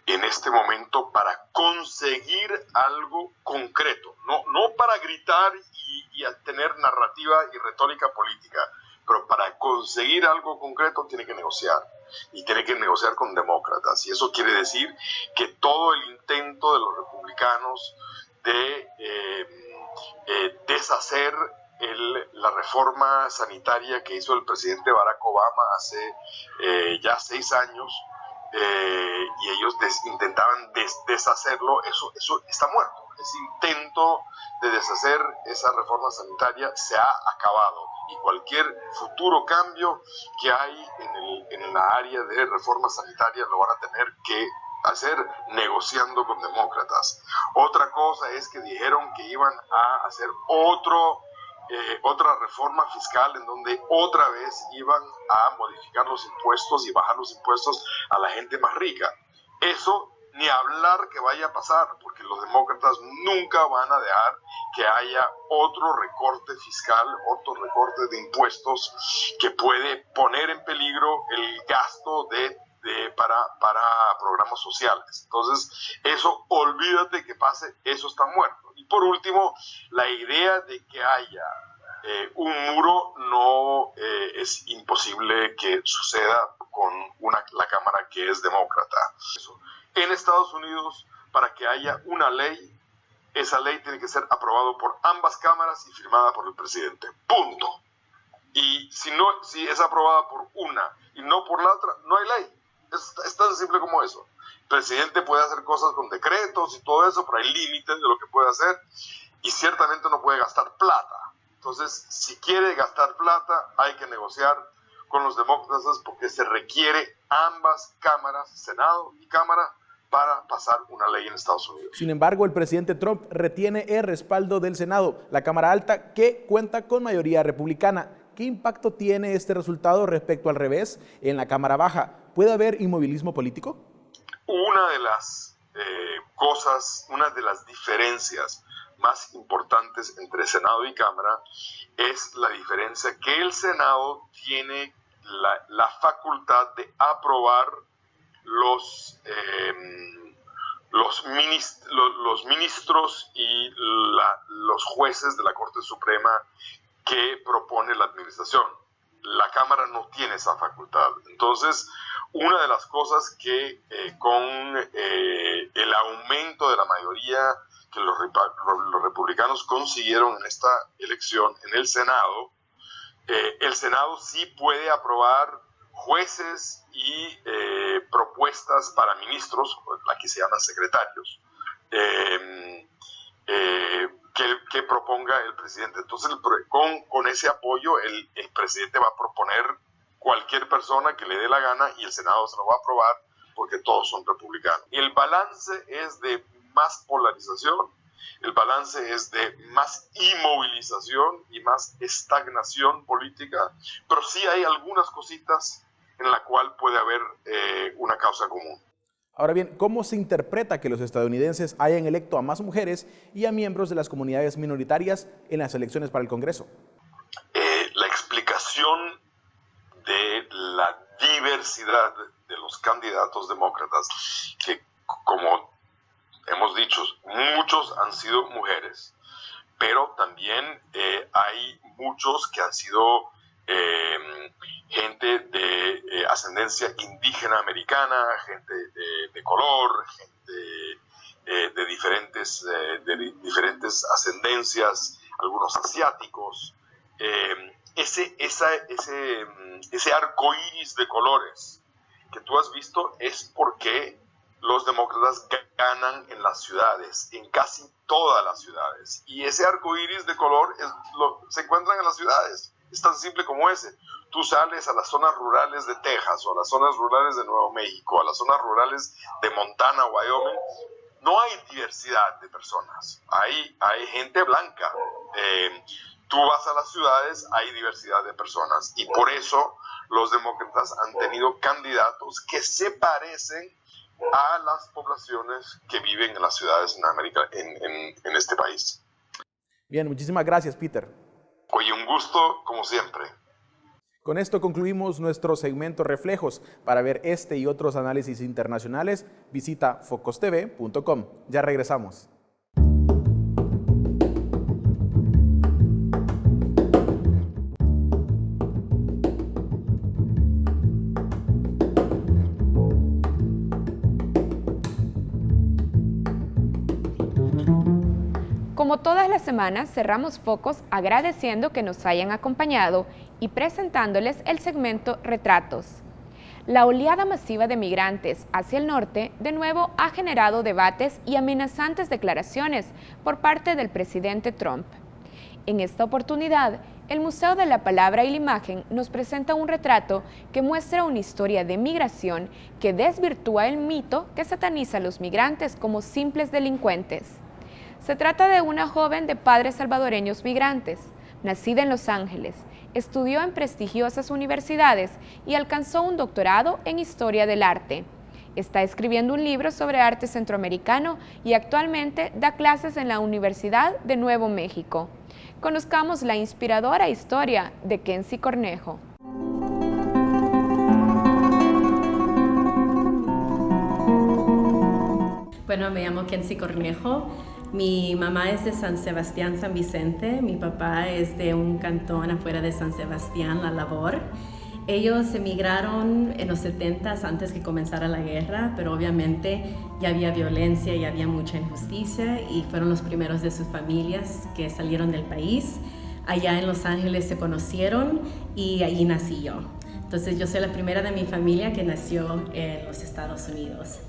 en este momento, para conseguir algo concreto, no para gritar y tener narrativa y retórica política, pero para conseguir algo concreto tiene que negociar, y tiene que negociar con demócratas, y eso quiere decir que todo el intento de los republicanos de deshacer la reforma sanitaria que hizo el presidente Barack Obama hace ya 6 años, y ellos intentaban deshacerlo, eso está muerto. Ese intento de deshacer esa reforma sanitaria se ha acabado, y cualquier futuro cambio que hay en la área de reforma sanitaria lo van a tener que hacer negociando con demócratas. Otra cosa es que dijeron que iban a hacer otra reforma fiscal en donde otra vez iban a modificar los impuestos y bajar los impuestos a la gente más rica. Eso ni hablar que vaya a pasar, porque los demócratas nunca van a dejar que haya otro recorte fiscal, otro recorte de impuestos que puede poner en peligro el gasto para programas sociales. Entonces, eso, olvídate que pase, eso está muerto. Y por último, la idea de que haya un muro no es imposible que suceda con la Cámara que es demócrata. En Estados Unidos, para que haya una ley, esa ley tiene que ser aprobada por ambas cámaras y firmada por el presidente. Punto. Y si es aprobada por una y no por la otra, no hay ley. Es tan simple como eso. El presidente puede hacer cosas con decretos y todo eso, pero hay límites de lo que puede hacer, y ciertamente no puede gastar plata. Entonces, si quiere gastar plata, hay que negociar con los demócratas, porque se requiere ambas cámaras, Senado y Cámara, para pasar una ley en Estados Unidos. Sin embargo, el presidente Trump retiene el respaldo del Senado, la Cámara Alta, que cuenta con mayoría republicana. ¿Qué impacto tiene este resultado respecto al revés en la Cámara Baja? ¿Puede haber inmovilismo político? Una de las una de las diferencias más importantes entre Senado y Cámara es la diferencia que el Senado tiene la facultad de aprobar los ministros y los jueces de la Corte Suprema que propone la administración. La Cámara no tiene esa facultad. Entonces, una de las cosas que con el aumento de la mayoría que los republicanos consiguieron en esta elección en el Senado sí puede aprobar jueces y propuestas para ministros, aquí se llaman secretarios, que proponga el presidente. Entonces, con ese apoyo, el presidente va a proponer cualquier persona que le dé la gana y el Senado se lo va a aprobar porque todos son republicanos. El balance es de más polarización, el balance es de más inmovilización y más estagnación política, pero sí hay algunas cositas en la cual puede haber una causa común. Ahora bien, ¿cómo se interpreta que los estadounidenses hayan electo a más mujeres y a miembros de las comunidades minoritarias en las elecciones para el Congreso? La explicación de la diversidad de los candidatos demócratas, que como hemos dicho, muchos han sido mujeres, pero también hay muchos que han sido gente de ascendencia indígena americana, gente de color, gente de diferentes ascendencias, algunos asiáticos. Ese arco iris de colores que tú has visto es porque los demócratas ganan en las ciudades, en casi todas las ciudades. Y ese arco iris de color se encuentran en las ciudades. Es tan simple como ese. Tú sales a las zonas rurales de Texas o a las zonas rurales de Nuevo México, a las zonas rurales de Montana, Wyoming, no hay diversidad de personas. Hay gente blanca. Tú vas a las ciudades, hay diversidad de personas. Y por eso los demócratas han tenido candidatos que se parecen a las poblaciones que viven en las ciudades en América, en este país. Bien, muchísimas gracias, Peter. Oye, un gusto como siempre. Con esto concluimos nuestro segmento Reflejos. Para ver este y otros análisis internacionales, visita focostv.com. Ya regresamos. Como todas las semanas, cerramos Focos agradeciendo que nos hayan acompañado y presentándoles el segmento Retratos. La oleada masiva de migrantes hacia el norte de nuevo ha generado debates y amenazantes declaraciones por parte del presidente Trump. En esta oportunidad, el Museo de la Palabra y la Imagen nos presenta un retrato que muestra una historia de migración que desvirtúa el mito que sataniza a los migrantes como simples delincuentes. Se trata de una joven de padres salvadoreños migrantes, nacida en Los Ángeles, estudió en prestigiosas universidades y alcanzó un doctorado en Historia del Arte. Está escribiendo un libro sobre arte centroamericano y actualmente da clases en la Universidad de Nuevo México. Conozcamos la inspiradora historia de Kenzie Cornejo. Bueno, me llamo Kenzie Cornejo. Mi mamá es de San Sebastián, San Vicente. Mi papá es de un cantón afuera de San Sebastián, La Labor. Ellos emigraron en los 70s antes que comenzara la guerra, pero obviamente ya había violencia y había mucha injusticia y fueron los primeros de sus familias que salieron del país. Allá en Los Ángeles se conocieron y allí nací yo. Entonces yo soy la primera de mi familia que nació en los Estados Unidos.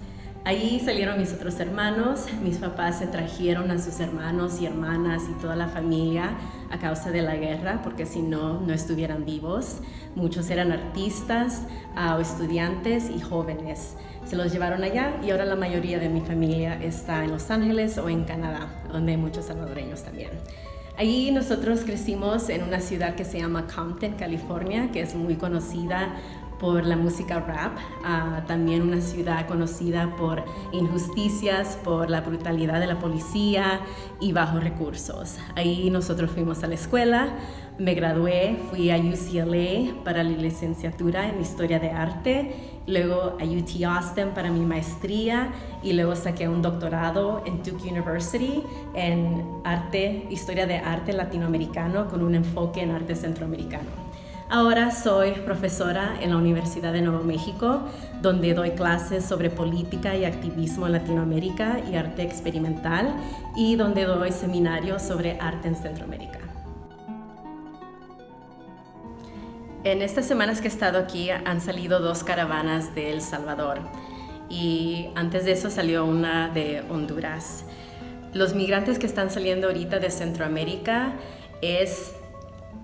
Allí salieron mis otros hermanos, mis papás se trajeron a sus hermanos y hermanas y toda la familia a causa de la guerra, porque si no, no estuvieran vivos. Muchos eran artistas o estudiantes y jóvenes. Se los llevaron allá y ahora la mayoría de mi familia está en Los Ángeles o en Canadá, donde hay muchos salvadoreños también. Allí nosotros crecimos en una ciudad que se llama Compton, California, que es muy conocida por la música rap, también una ciudad conocida por injusticias, por la brutalidad de la policía y bajos recursos. Ahí nosotros fuimos a la escuela, me gradué, fui a UCLA para la licenciatura en Historia de Arte, luego a UT Austin para mi maestría y luego saqué un doctorado en Duke University en Historia de Arte Latinoamericano con un enfoque en arte centroamericano. Ahora soy profesora en la Universidad de Nuevo México, donde doy clases sobre política y activismo en Latinoamérica y arte experimental, y donde doy seminarios sobre arte en Centroamérica. En estas semanas que he estado aquí han salido 2 caravanas de El Salvador, y antes de eso salió una de Honduras. Los migrantes que están saliendo ahorita de Centroamérica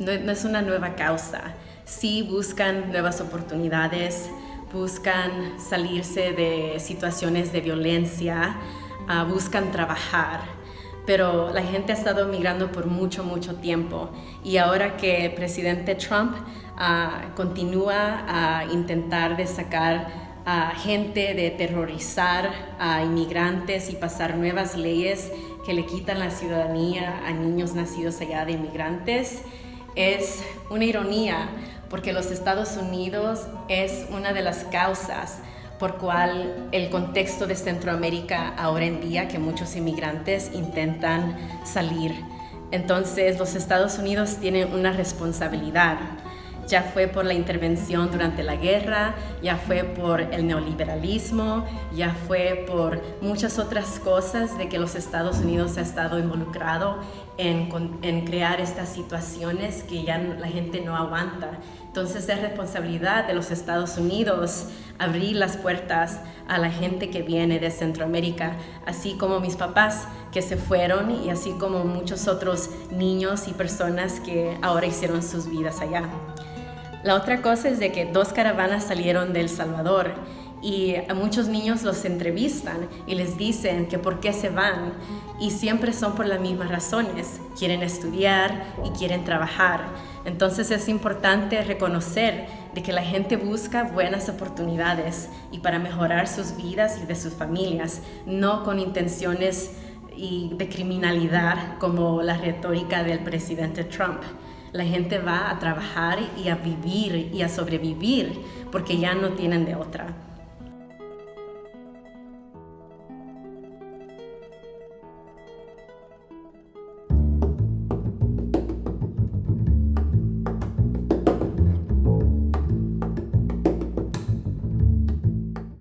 no es una nueva causa, sí buscan nuevas oportunidades, buscan salirse de situaciones de violencia, buscan trabajar. Pero la gente ha estado migrando por mucho tiempo. Y ahora que el presidente Trump continúa a intentar de sacar a gente, de terrorizar a inmigrantes y pasar nuevas leyes que le quitan la ciudadanía a niños nacidos allá de inmigrantes, es una ironía, porque los Estados Unidos es una de las causas por cual el contexto de Centroamérica ahora en día, que muchos inmigrantes intentan salir. Entonces los Estados Unidos tienen una responsabilidad. Ya fue por la intervención durante la guerra, ya fue por el neoliberalismo, ya fue por muchas otras cosas de que los Estados Unidos ha estado involucrado en crear estas situaciones que ya la gente no aguanta. Entonces es responsabilidad de los Estados Unidos abrir las puertas a la gente que viene de Centroamérica, así como mis papás que se fueron y así como muchos otros niños y personas que ahora hicieron sus vidas allá. La otra cosa es de que 2 caravanas salieron de El Salvador y a muchos niños los entrevistan y les dicen que por qué se van, y siempre son por las mismas razones: quieren estudiar y quieren trabajar. Entonces es importante reconocer de que la gente busca buenas oportunidades y para mejorar sus vidas y de sus familias, no con intenciones de criminalidad como la retórica del presidente Trump. La gente va a trabajar y a vivir y a sobrevivir porque ya no tienen de otra.